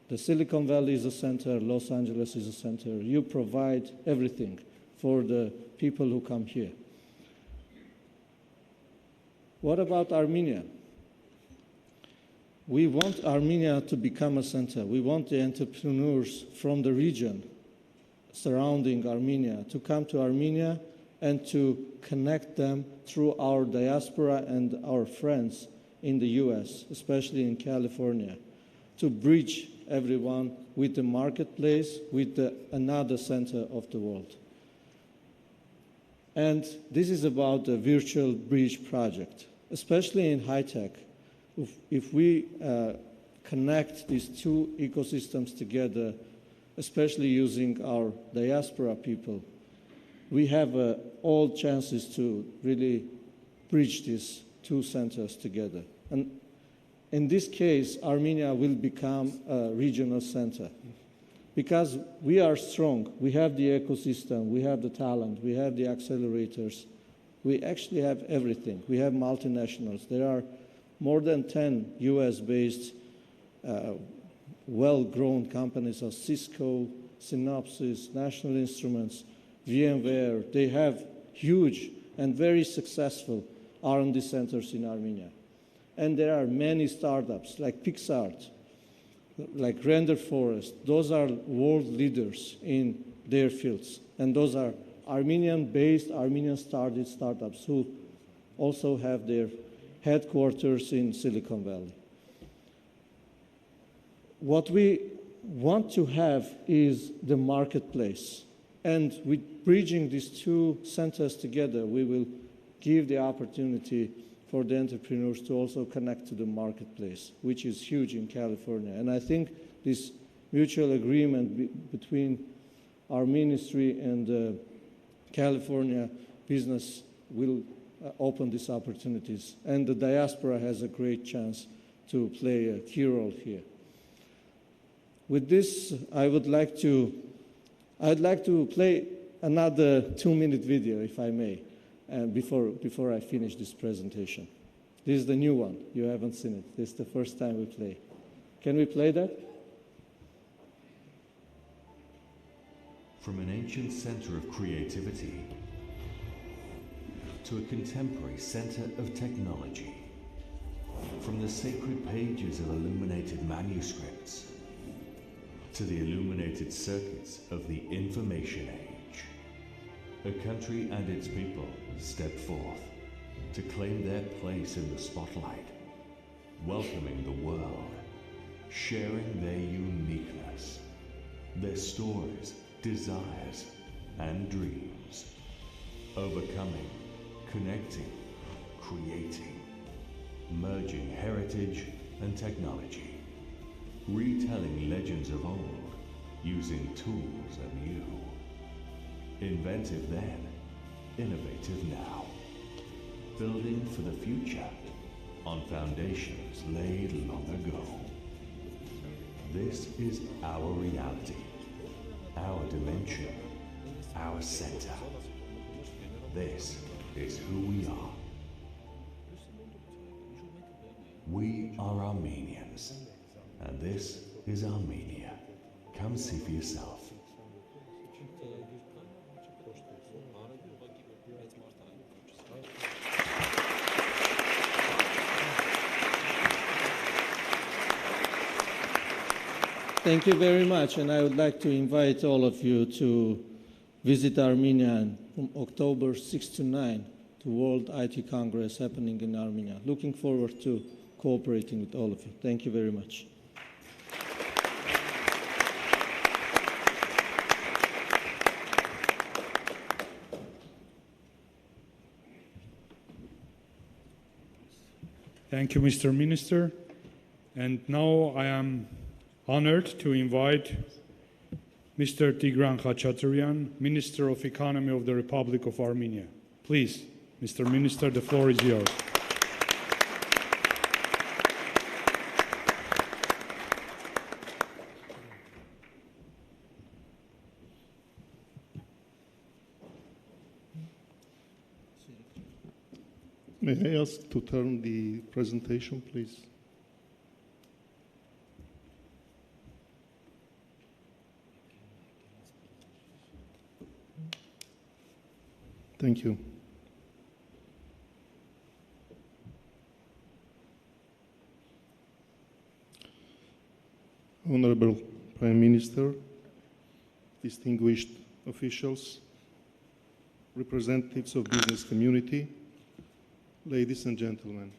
The Silicon Valley is a center, Los Angeles is a center. You provide everything for the people who come here. What about Armenia? We want Armenia to become a center. We want the entrepreneurs from the region surrounding Armenia to come to Armenia and to connect them through our diaspora and our friends in the US, especially in California, to bridge everyone with the marketplace, with another center of the world. And this is about the virtual bridge project, especially in high tech. If we connect these two ecosystems together, especially using our diaspora people, we have all chances to really bridge these two centers together. And in this case, Armenia will become a regional center because we are strong. We have the ecosystem, we have the talent, we have the accelerators. We actually have everything. We have multinationals. There are more than 10 US-based well-grown companies of Cisco, Synopsys, National Instruments, VMware. They have huge and very successful R&D centers in Armenia. And there are many startups like PixArt, like Render Forest. Those are world leaders in their fields. And those are Armenian-based, Armenian-started startups who also have their headquarters in Silicon Valley. What we want to have is the marketplace. And with bridging these two centers together, we will give the opportunity for the entrepreneurs to also connect to the marketplace, which is huge in California. And I think this mutual agreement between our ministry and California business will open these opportunities. And the diaspora has a great chance to play a key role here. With this, I'd like to play another 2-minute video, if I may, and before I finish this presentation. This is the new one. You haven't seen it. This is the first time we play. Can we play that? From an ancient center of creativity to a contemporary center of technology, from the sacred pages of illuminated manuscripts to the illuminated circuits of the information age, a country and its people step forth to claim their place in the spotlight, welcoming the world, sharing their uniqueness, their stories, desires, and dreams, overcoming, connecting, creating, merging heritage and technology, retelling legends of old, using tools anew. Inventive then, innovative now. Building for the future on foundations laid long ago. This is our reality, our dimension, our center. This is who we are. We are Armenians, and this is Armenia. Come see for yourself. Thank you very much, and I would like to invite all of you to visit Armenia from October 6 to 9 to World IT Congress happening in Armenia. Looking forward to cooperating with all of you. Thank you very much. Thank you, Mr. Minister. And now I am honored to invite Mr. Tigran Khachaturian, Minister of Economy of the Republic of Armenia. Please, Mr. Minister, the floor is yours. May I ask to turn the presentation, please? Thank you. Honorable Prime Minister, distinguished officials, representatives of business community, ladies and gentlemen.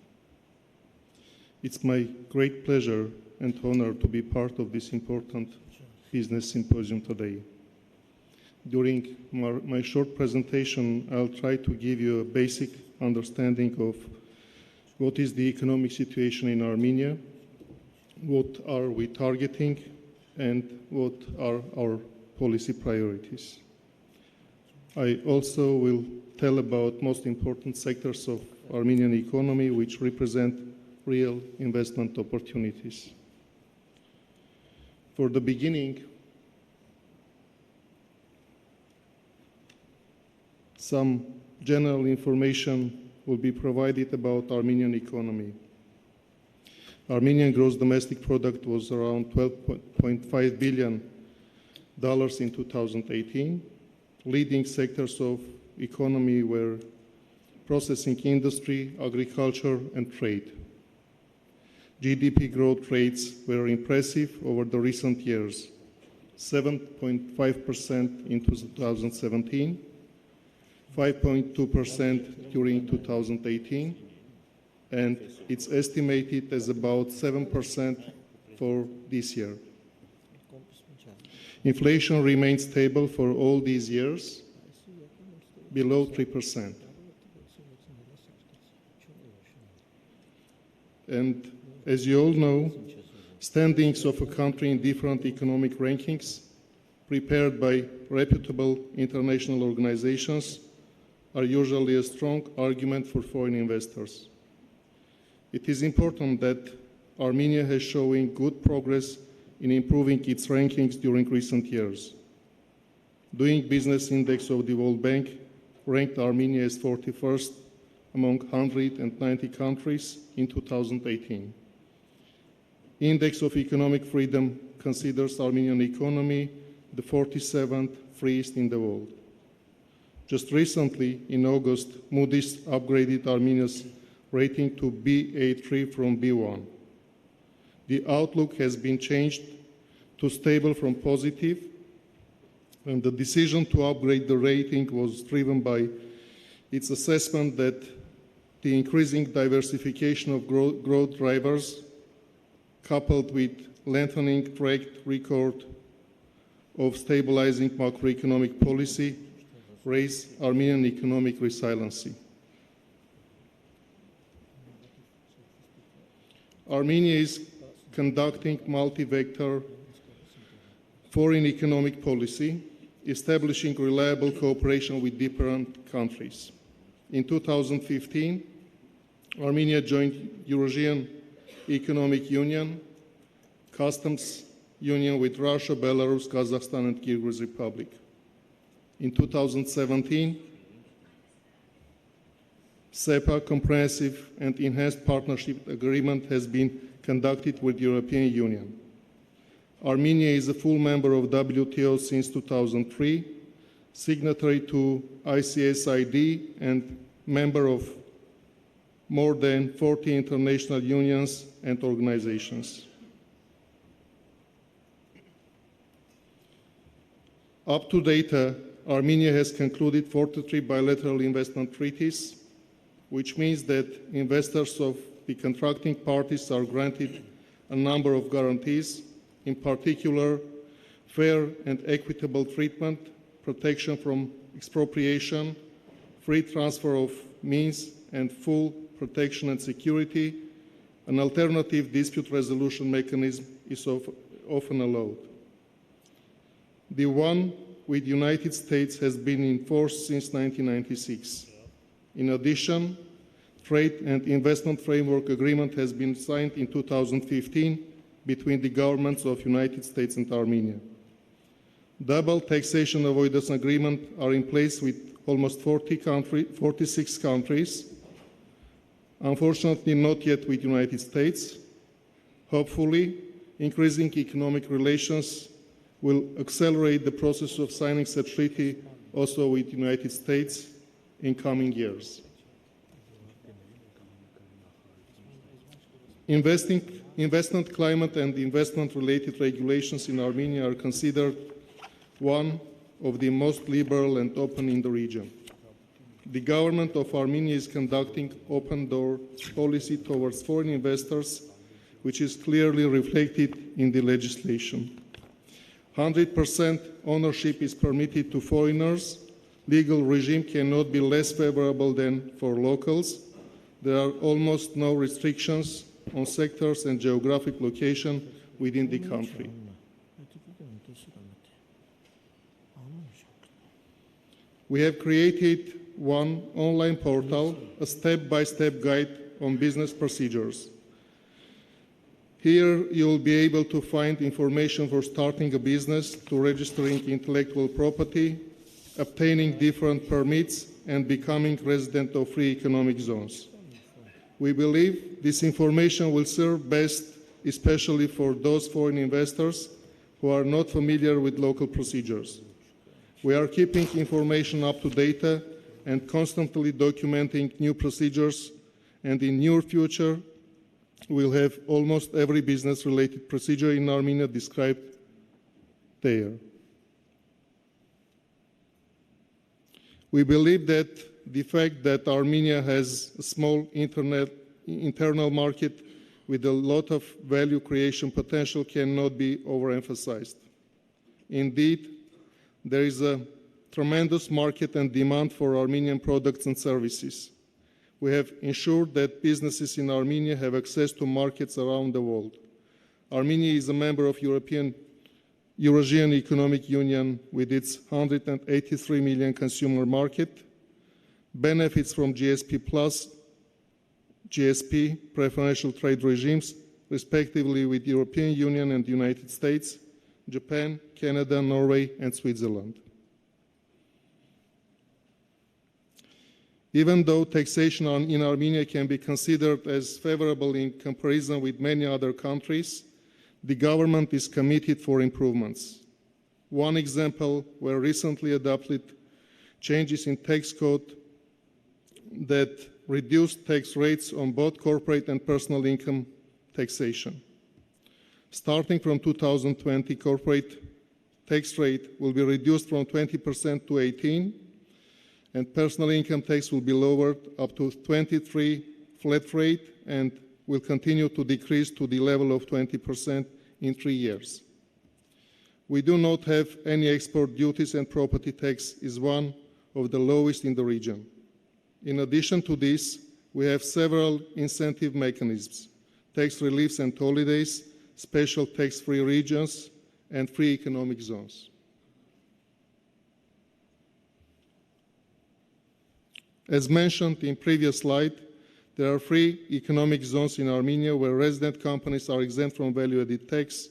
It's my great pleasure and honored to be part of this important business symposium today. During my short presentation, I'll try to give you a basic understanding of what is the economic situation in Armenia, what are we targeting, and what are our policy priorities. I also will tell about most important sectors of Armenian economy which represent real investment opportunities. For the beginning, some general information will be provided about Armenian economy. Armenian gross domestic product was around $12.5 billion in 2018. Leading sectors of economy were processing industry, agriculture, and trade. GDP growth rates were impressive over the recent years, 7.5% in 2017, 5.2% during 2018, and it's estimated as about 7% for this year. Inflation remains stable for all these years, below 3%. And as you all know, standings of a country in different economic rankings prepared by reputable international organizations are usually a strong argument for foreign investors. It is important that Armenia has shown good progress in improving its rankings during recent years. Doing Business Index of the World Bank ranked Armenia as 41st among 190 countries in 2018. Index of Economic Freedom considers Armenian economy the 47th freest in the world. Just recently, in August, Moody's upgraded Armenia's rating to Ba3 from B1. The outlook has been changed to stable from positive, and the decision to upgrade the rating was driven by its assessment that the increasing diversification of growth drivers, coupled with lengthening track record of stabilizing macroeconomic policy, raise Armenian economic resiliency. Armenia is conducting multi-vector foreign economic policy, establishing reliable cooperation with different countries. In 2015, Armenia joined Eurasian Economic Union, Customs Union with Russia, Belarus, Kazakhstan, and Kyrgyz Republic. In 2017, SEPA comprehensive and enhanced partnership agreement has been conducted with the European Union. Armenia is a full member of WTO since 2003, signatory to ICSID, and member of more than 40 international unions and organizations. Up to date, Armenia has concluded 43 bilateral investment treaties, which means that investors of the contracting parties are granted a number of guarantees, in particular, fair and equitable treatment, protection from expropriation, free transfer of means, and full protection and security. An alternative dispute resolution mechanism is often allowed. The one with the United States has been in force since 1996. In addition, Trade and Investment Framework Agreement has been signed in 2015 between the governments of United States and Armenia. Double taxation avoidance agreements are in place with almost 46 countries. Unfortunately, not yet with the United States. Hopefully, increasing economic relations will accelerate the process of signing such treaty also with the United States in coming years. Investment climate and investment-related regulations in Armenia are considered one of the most liberal and open in the region. The government of Armenia is conducting open-door policy towards foreign investors which is clearly reflected in the legislation. 100% ownership is permitted to foreigners. Legal regime cannot be less favorable than for locals. There are almost no restrictions on sectors and geographic location within the country. We have created one online portal, a step-by-step guide on business procedures. Here you will be able to find information for starting a business, to registering intellectual property, obtaining different permits, and becoming resident of free economic zones. We believe this information will serve best, especially for those foreign investors who are not familiar with local procedures. We are keeping information up to date and constantly documenting new procedures, and in near future, we'll have almost every business-related procedure in Armenia described there. We believe that the fact that Armenia has a small internal market with a lot of value creation potential cannot be overemphasized. Indeed, there is a tremendous market and demand for Armenian products and services. We have ensured that businesses in Armenia have access to markets around the world. Armenia is a member of Eurasian Economic Union with its 183 million consumer market, benefits from GSP Plus, GSP preferential trade regimes, respectively with European Union and the United States, Japan, Canada, Norway, and Switzerland. Even though taxation in Armenia can be considered as favorable in comparison with many other countries, the government is committed for improvements. One example were recently adopted changes in tax code that reduced tax rates on both corporate and personal income taxation. Starting from 2020, corporate tax rate will be reduced from 20% to 18%, and personal income tax will be lowered up to 23% flat rate and will continue to decrease to the level of 20% in 3 years. We do not have any export duties, and property tax is one of the lowest in the region. In addition to this, we have several incentive mechanisms: tax reliefs and holidays, special tax-free regions, and free economic zones. As mentioned in previous slide, there are free economic zones in Armenia where resident companies are exempt from value-added tax,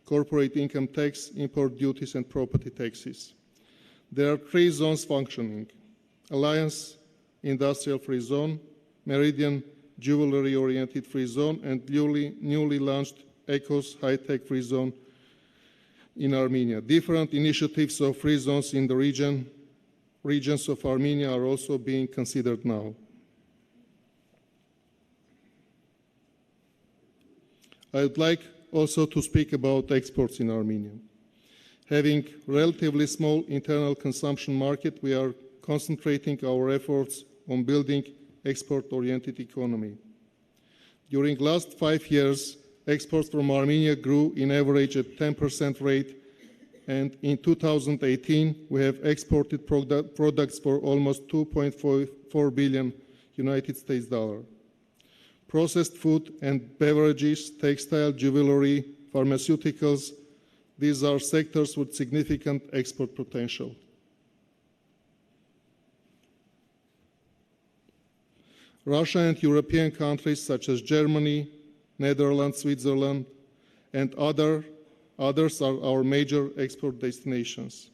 corporate income tax, import duties, and property taxes. There are 3 zones functioning: Alliance Industrial Free Zone, Meridian Jewelry-Oriented Free Zone, and newly launched Ecos High-Tech Free Zone in Armenia. Different initiatives of free zones in the regions of Armenia are also being considered now. I would like also to speak about exports in Armenia. Having relatively small internal consumption market, we are concentrating our efforts on building export-oriented economy. During last 5 years, exports from Armenia grew in average at 10% rate, and in 2018, we have exported products for almost $2.4 billion United States dollar. Processed food and beverages, textile, jewelry, pharmaceuticals, these are sectors with significant export potential. Russia and European countries such as Germany, Netherlands, Switzerland, and others are our major export destinations.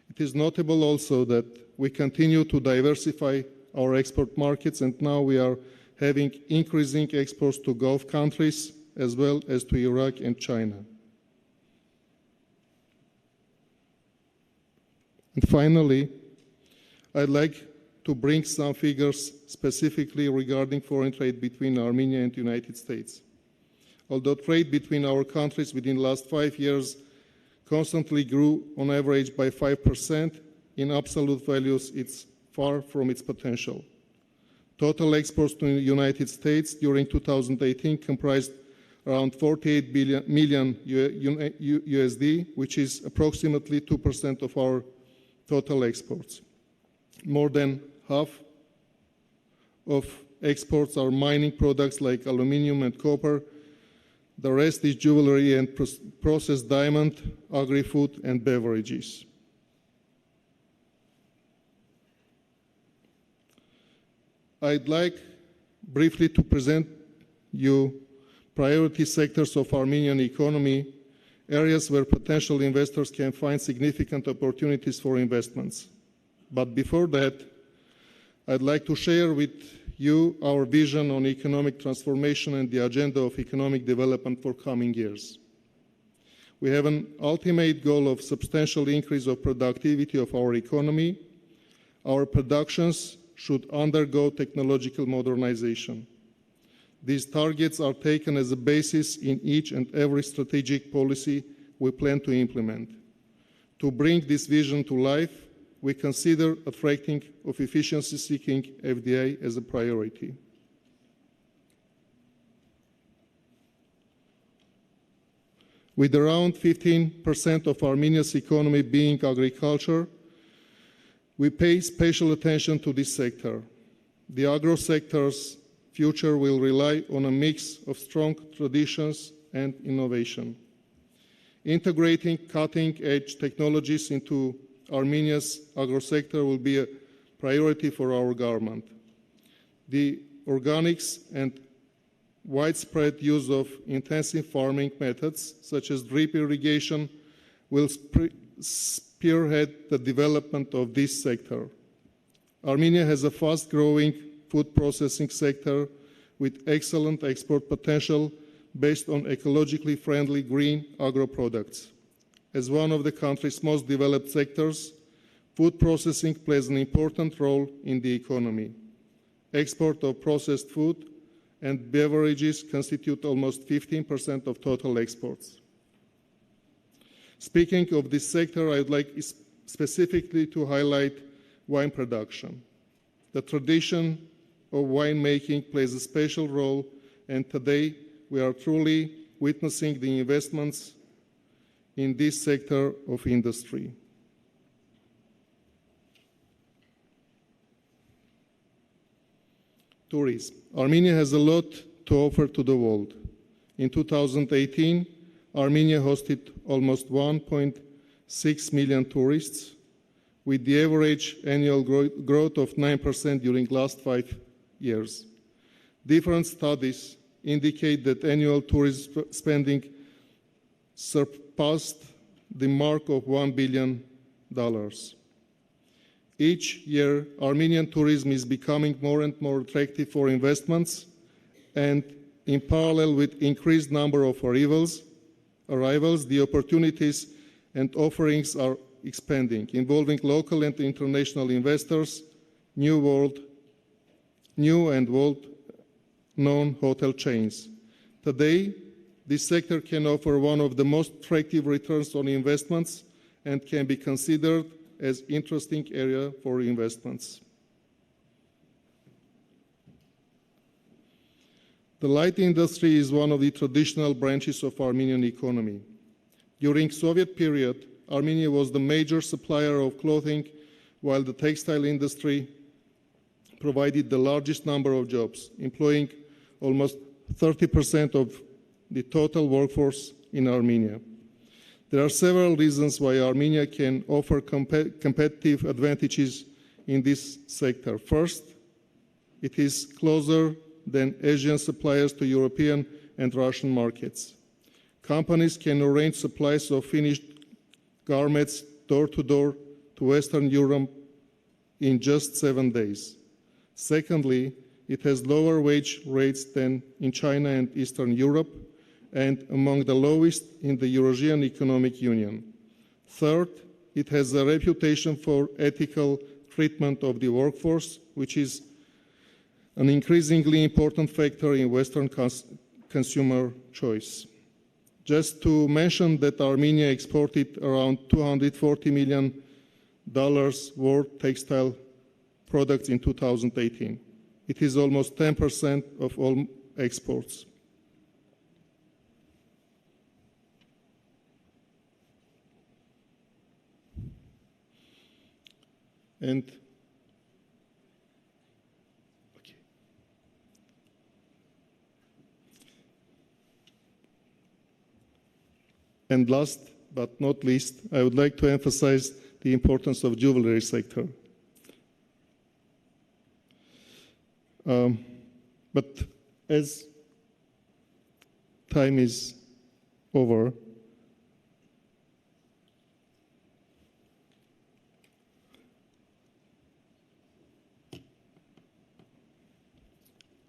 It is notable also that we continue to diversify our export markets, and now we are having increasing exports to Gulf countries as well as to Iraq and China. And finally, I'd like to bring some figures specifically regarding foreign trade between Armenia and the United States. Although trade between our countries within the last 5 years constantly grew on average by 5%, in absolute values it's far from its potential. Total exports to the United States during 2018 comprised around 48 million USD, which is approximately 2% of our total exports. More than half of exports are mining products like aluminum and copper. The rest is jewelry and processed diamond, agri-food, and beverages. I'd like briefly to present you priority sectors of Armenian economy, areas where potential investors can find significant opportunities for investments. But before that, I'd like to share with you our vision on economic transformation and the agenda of economic development for coming years. We have an ultimate goal of substantial increase of productivity of our economy. Our productions should undergo technological modernization. These targets are taken as a basis in each and every strategic policy we plan to implement. To bring this vision to life, we consider attracting of efficiency-seeking FDI as a priority. With around 15% of Armenia's economy being agriculture, we pay special attention to this sector. The agro sector's future will rely on a mix of strong traditions and innovation. Integrating cutting-edge technologies into Armenia's agro sector will be a priority for our government. The organics and widespread use of intensive farming methods, such as drip irrigation, will spearhead the development of this sector. Armenia has a fast-growing food processing sector with excellent export potential based on ecologically friendly green agro products. As one of the country's most developed sectors, food processing plays an important role in the economy. Export of processed food and beverages constitute almost 15% of total exports. Speaking of this sector, I would like specifically to highlight wine production. The tradition of winemaking plays a special role, and today we are truly witnessing the investments in this sector of industry. Tourism. Armenia has a lot to offer to the world. In 2018, Armenia hosted almost 1.6 million tourists, with the average annual growth of 9% during the last 5 years. Different studies indicate that annual tourism spending surpassed the mark of $1 billion. Each year, Armenian tourism is becoming more and more attractive for investments, and in parallel with increased number of arrivals, the opportunities and offerings are expanding, involving local and international investors, new and world-known hotel chains. Today, this sector can offer one of the most attractive returns on investments and can be considered as an interesting area for investments. The light industry is one of the traditional branches of Armenian economy. During the Soviet period, Armenia was the major supplier of clothing, while the textile industry provided the largest number of jobs, employing almost 30% of the total workforce in Armenia. There are several reasons why Armenia can offer competitive advantages in this sector. First, it is closer than Asian suppliers to European and Russian markets. Companies can arrange supplies of finished garments door-to-door to Western Europe in just 7 days. Secondly, it has lower wage rates than in China and Eastern Europe, and among the lowest in the Eurasian Economic Union. Third, it has a reputation for ethical treatment of the workforce, which is an increasingly important factor in Western consumer choice. Just to mention that Armenia exported around $240 million worth textile products in 2018. It is almost 10% of all exports. And okay. And last but not least, I would like to emphasize the importance of jewelry sector. But as time is over,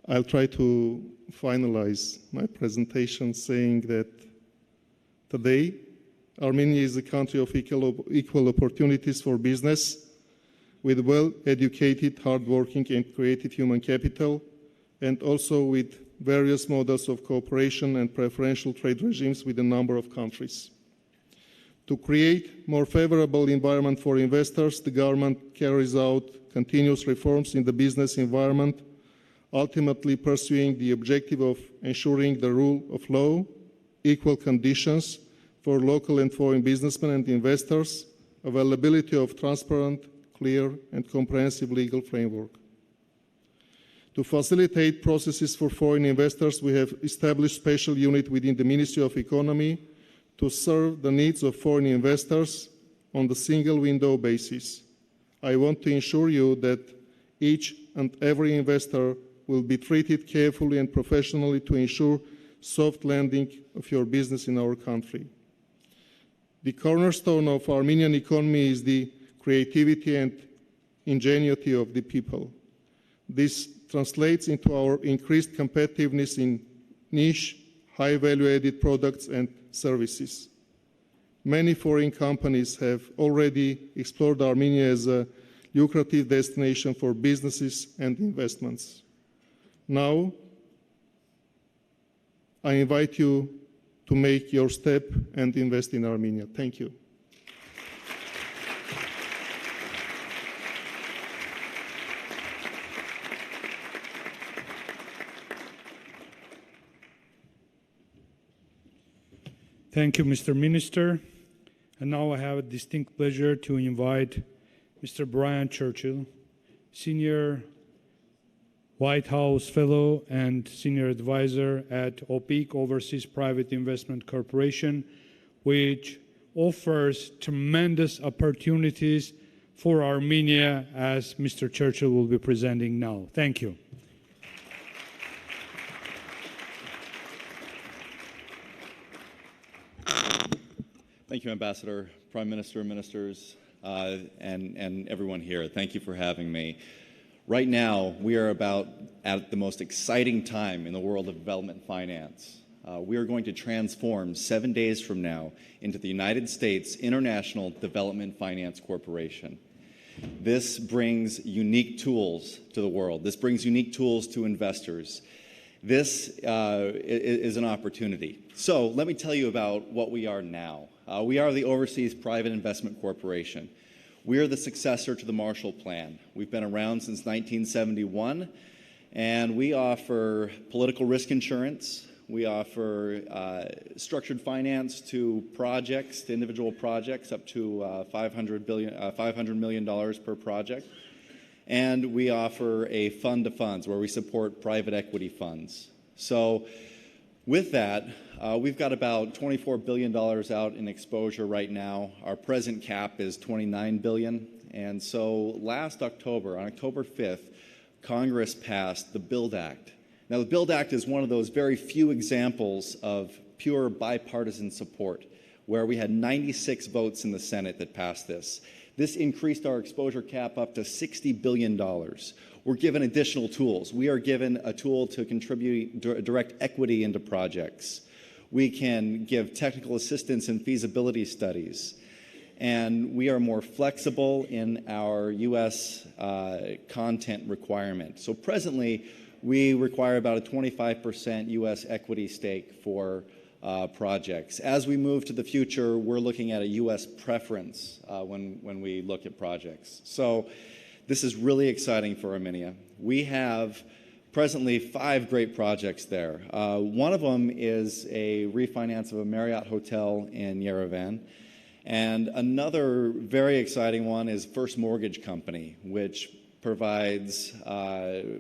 I'll try to finalize my presentation saying that today, Armenia is a country of equal opportunities for business, with well-educated, hardworking, and creative human capital, and also with various models of cooperation and preferential trade regimes with a number of countries. To create more favorable environment for investors, the government carries out continuous reforms in the business environment, ultimately pursuing the objective of ensuring the rule of law, equal conditions for local and foreign businessmen and investors, availability of transparent, clear, and comprehensive legal framework. To facilitate processes for foreign investors, we have established a special unit within the Ministry of Economy to serve the needs of foreign investors on the single window basis. I want to ensure you that each and every investor will be treated carefully and professionally to ensure soft landing of your business in our country. The cornerstone of Armenian economy is the creativity and ingenuity of the people. This translates into our increased competitiveness in niche, high value-added products and services. Many foreign companies have already explored Armenia as a lucrative destination for businesses and investments. Now, I invite you to make your step and invest in Armenia. Thank you. Thank you, Mr. Minister. And now I have a distinct pleasure to invite Mr. Brian Churchill, Senior White House Fellow and Senior Advisor at OPIC, Overseas Private Investment Corporation, which offers tremendous opportunities for Armenia, as Mr. Churchill will be presenting now. Thank you. Thank you, Ambassador, Prime Minister, ministers, and everyone here. Thank you for having me. Right now, we are about at the most exciting time in the world of development finance. We are going to transform 7 days from now into the United States International Development Finance Corporation. This brings unique tools to the world. This brings unique tools to investors. This is an opportunity. So let me tell you about what we are now. We are the Overseas Private Investment Corporation. We are the successor to the Marshall Plan. We've been around since 1971, and we offer political risk insurance. We offer structured finance to projects, to individual projects, up to $500 million per project. And we offer a fund to funds where we support private equity funds. So with that, we've got about $24 billion out in exposure right now. Our present cap is $29 billion. And so last October, on October 5th, Congress passed the BUILD Act. Now, the BUILD Act is one of those very few examples of pure bipartisan support, where we had 96 votes in the Senate that passed this. This increased our exposure cap up to $60 billion. We're given additional tools. We are given a tool to contribute direct equity into projects. We can give technical assistance in feasibility studies. And we are more flexible in our U.S. content requirement. So presently, we require about a 25% U.S. equity stake for projects. As we move to the future, we're looking at a U.S. preference when we look at projects. So this is really exciting for Armenia. We have presently 5 great projects there. One of them is a refinance of a Marriott hotel in Yerevan. And another very exciting one is First Mortgage Company, which provides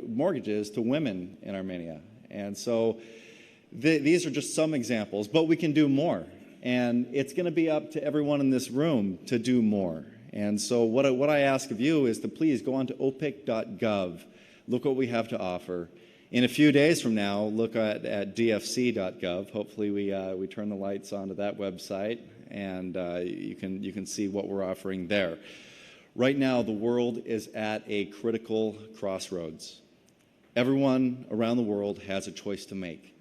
mortgages to women in Armenia. And so these are just some examples, but we can do more. And it's going to be up to everyone in this room to do more. And so what I ask of you is to please go on to opic.gov, look what we have to offer. In a few days from now, look at dfc.gov. Hopefully we turn the lights onto that website, and you can see what we're offering there. Right now, the world is at a critical crossroads. Everyone around the world has a choice to make.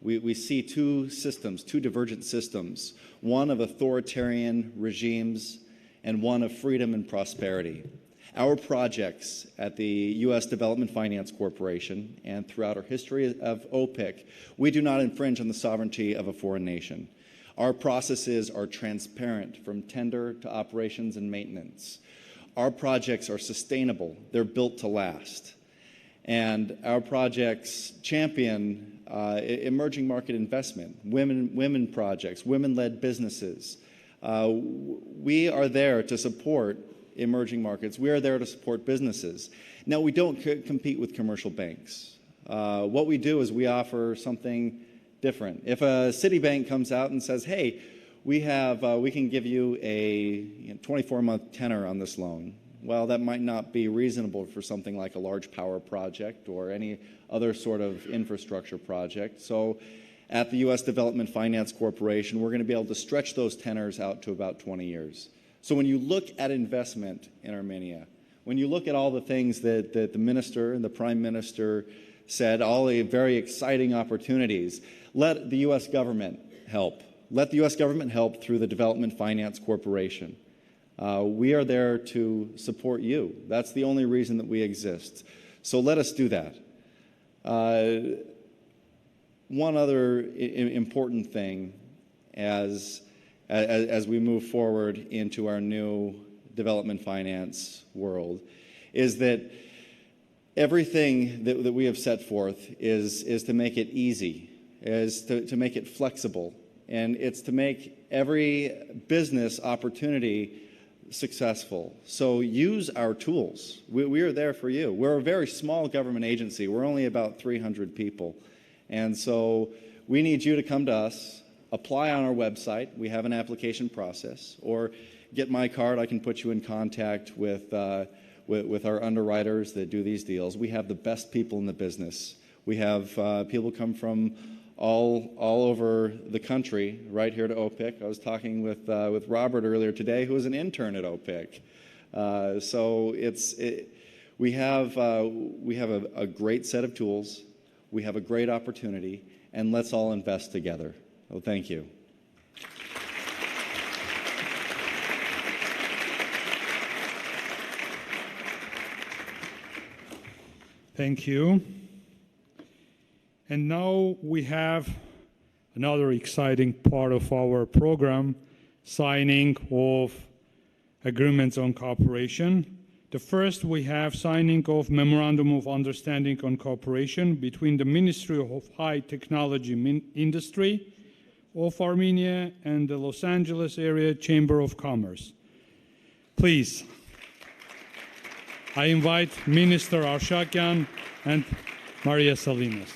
We see two divergent systems, one of authoritarian regimes and one of freedom and prosperity. Our projects at the U.S. Development Finance Corporation and throughout our history of OPIC, we do not infringe on the sovereignty of a foreign nation. Our processes are transparent from tender to operations and maintenance. Our projects are sustainable. They're built to last. And our projects champion emerging market investment, women projects, women-led businesses. We are there to support emerging markets. We are there to support businesses. Now, we don't compete with commercial banks. What we do is we offer something different. If a Citibank comes out and says, hey, we can give you a 24-month tenor on this loan, well, that might not be reasonable for something like a large power project or any other sort of infrastructure project. So at the U.S. Development Finance Corporation, we're going to be able to stretch those tenors out to about 20 years. So when you look at investment in Armenia, when you look at all the things that the minister and the prime minister said, all the very exciting opportunities, let the U.S. government help. Let the U.S. government help through the Development Finance Corporation. We are there to support you. That's the only reason that we exist. So let us do that. One other important thing as we move forward into our new development finance world is that everything that we have set forth is to make it easy, is to make it flexible, and it's to make every business opportunity successful. So use our tools. We are there for you. We're a very small government agency. We're only about 300 people. And so we need you to come to us, apply on our website. We have an application process. Or get my card. I can put you in contact with our underwriters that do these deals. We have the best people in the business. We have people come from all over the country, right here to OPIC. I was talking with Robert earlier today, who was an intern at OPIC. So we have a great set of tools. We have a great opportunity, and let's all invest together. Well, thank you. Thank you. And now we have another exciting part of our program, signing of agreements on cooperation. The first, we have signing of Memorandum of Understanding on Cooperation between the Ministry of High Technology Industry of Armenia and the Los Angeles Area Chamber of Commerce. Please, I invite Minister Arshakyan and Maria Salinas.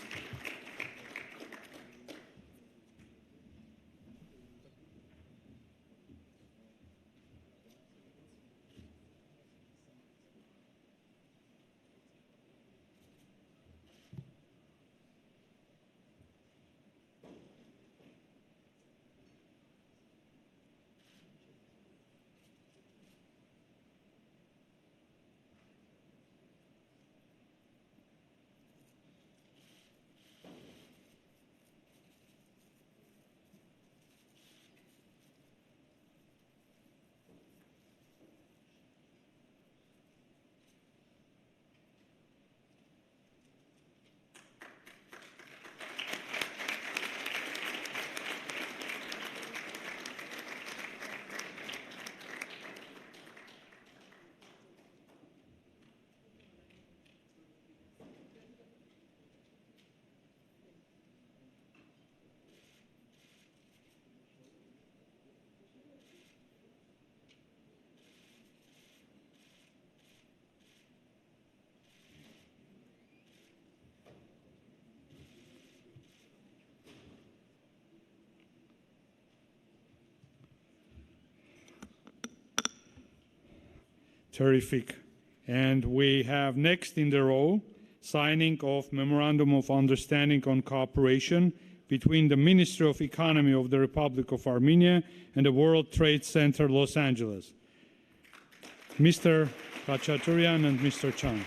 Terrific. And we have next in the row, signing of Memorandum of Understanding on Cooperation between the Ministry of Economy of the Republic of Armenia and the World Trade Center, Los Angeles. Mr. Khachaturian and Mr. Chang.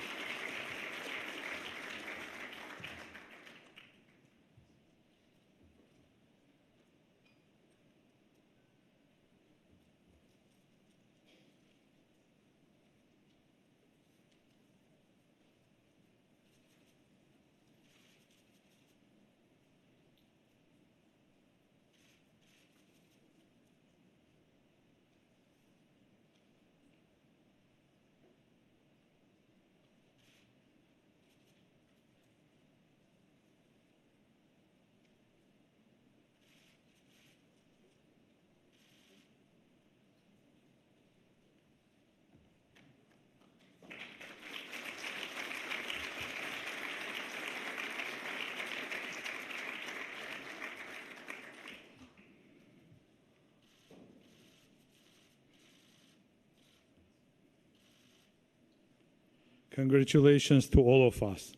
Congratulations to all of us.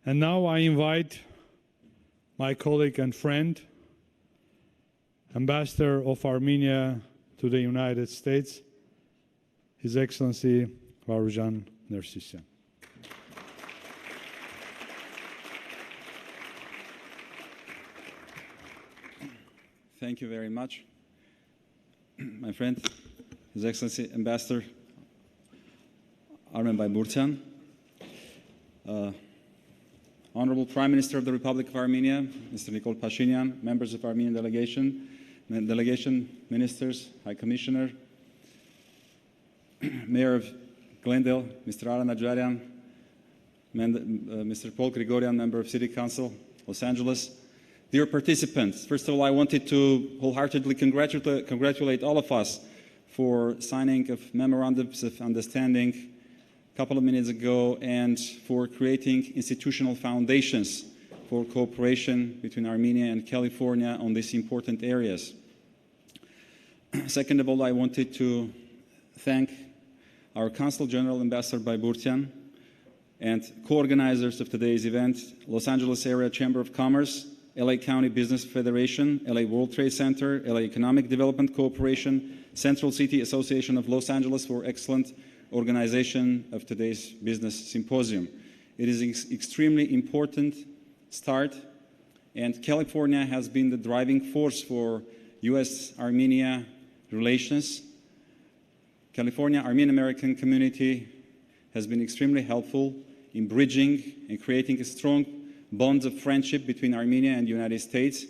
And now I invite my colleague and friend, Ambassador of Armenia to the United States, His Excellency Varujan Nersisyan. Thank you very much. My friend, His Excellency Ambassador Armen Bayburtian, Honorable Prime Minister of the Republic of Armenia, Mr. Nikol Phashinyan, members of Armenian delegation, ministers, High Commissioner, Mayor of Glendale, Mr. Aran Najarian, Mr. Paul Grigorian, member of City Council, Los Angeles. Dear participants, first of all, I wanted to wholeheartedly congratulate all of us for signing of memorandums of understanding a couple of minutes ago and for creating institutional foundations for cooperation between Armenia and California on these important areas. Second of all, I wanted to thank our Consul General Ambassador Bayburtian and co-organizers of today's event, Los Angeles Area Chamber of Commerce, LA County Business Federation, LA World Trade Center, LA Economic Development Corporation, Central City Association of Los Angeles for excellent organization of today's business symposium. It is an extremely important start, and California has been the driving force for U.S.-Armenia relations. California Armenian-American community has been extremely helpful in bridging and creating a strong bonds of friendship between Armenia and the United States.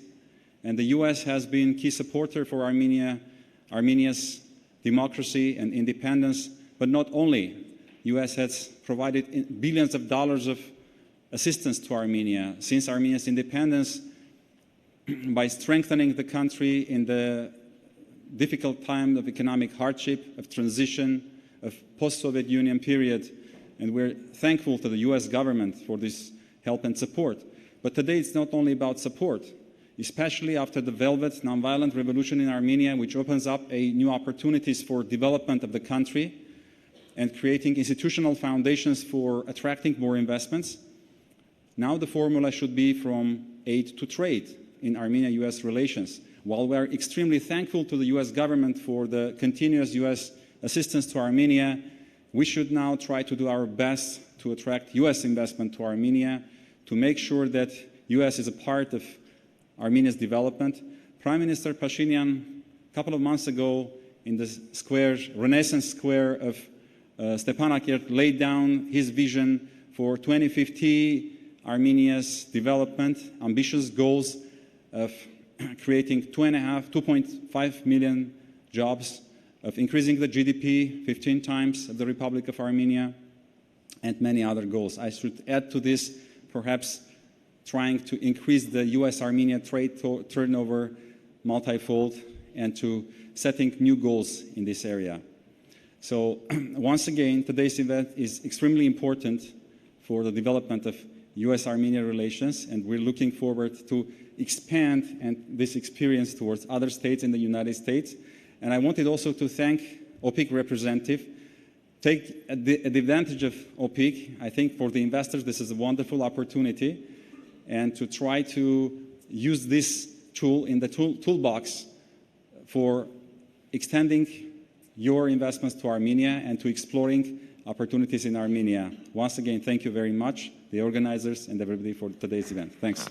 And the U.S. has been a key supporter for Armenia's democracy and independence. But not only, the U.S. has provided billions of dollars of assistance to Armenia since Armenia's independence by strengthening the country in the difficult time of economic hardship, of transition, of post-Soviet Union period. And we're thankful to the U.S. government for this help and support. But today it's not only about support, especially after the Velvet nonviolent revolution in Armenia, which opens up new opportunities for development of the country and creating institutional foundations for attracting more investments. Now the formula should be from aid to trade in Armenia-U.S. relations. While we are extremely thankful to the U.S. government for the continuous U.S. assistance to Armenia, we should now try to do our best to attract U.S. investment to Armenia, to make sure that U.S. is a part of Armenia's development. Prime Minister Phashinyan, a couple of months ago, in the square, Renaissance Square of Stepanakert, laid down his vision for 2050 Armenia's development, ambitious goals of creating 2.5 million jobs, of increasing the GDP 15 times of the Republic of Armenia, and many other goals. I should add to this, perhaps trying to increase the U.S.-Armenia trade turnover multifold and to setting new goals in this area. So once again, today's event is extremely important for the development of U.S.-Armenia relations, and we're looking forward to expand and this experience towards other states in the United States. And I wanted also to thank OPIC representative. Take advantage of OPIC. I think for the investors, this is a wonderful opportunity, and to try to use this tool in the toolbox for extending your investments to Armenia and to exploring opportunities in Armenia. Once again, thank you very much, the organizers and everybody for today's event. Thanks.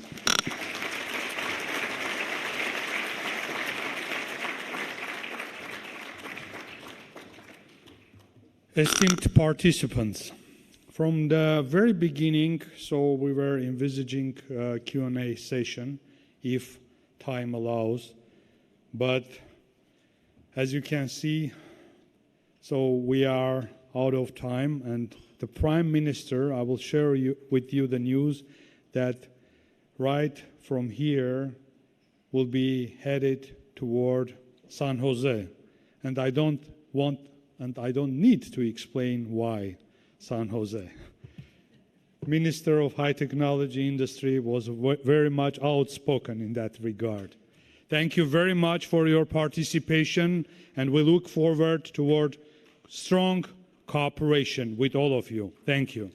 Esteemed participants, from the very beginning, so we were envisaging a Q&A session, if time allows, but as you can see, so we are out of time, and the Prime Minister, I will share with you the news that right from here will be headed toward San Jose, and I don't need to explain why San Jose. Minister of High Technology Industry was very much outspoken in that regard. Thank you very much for your participation, and we look forward toward strong cooperation with all of you. Thank you.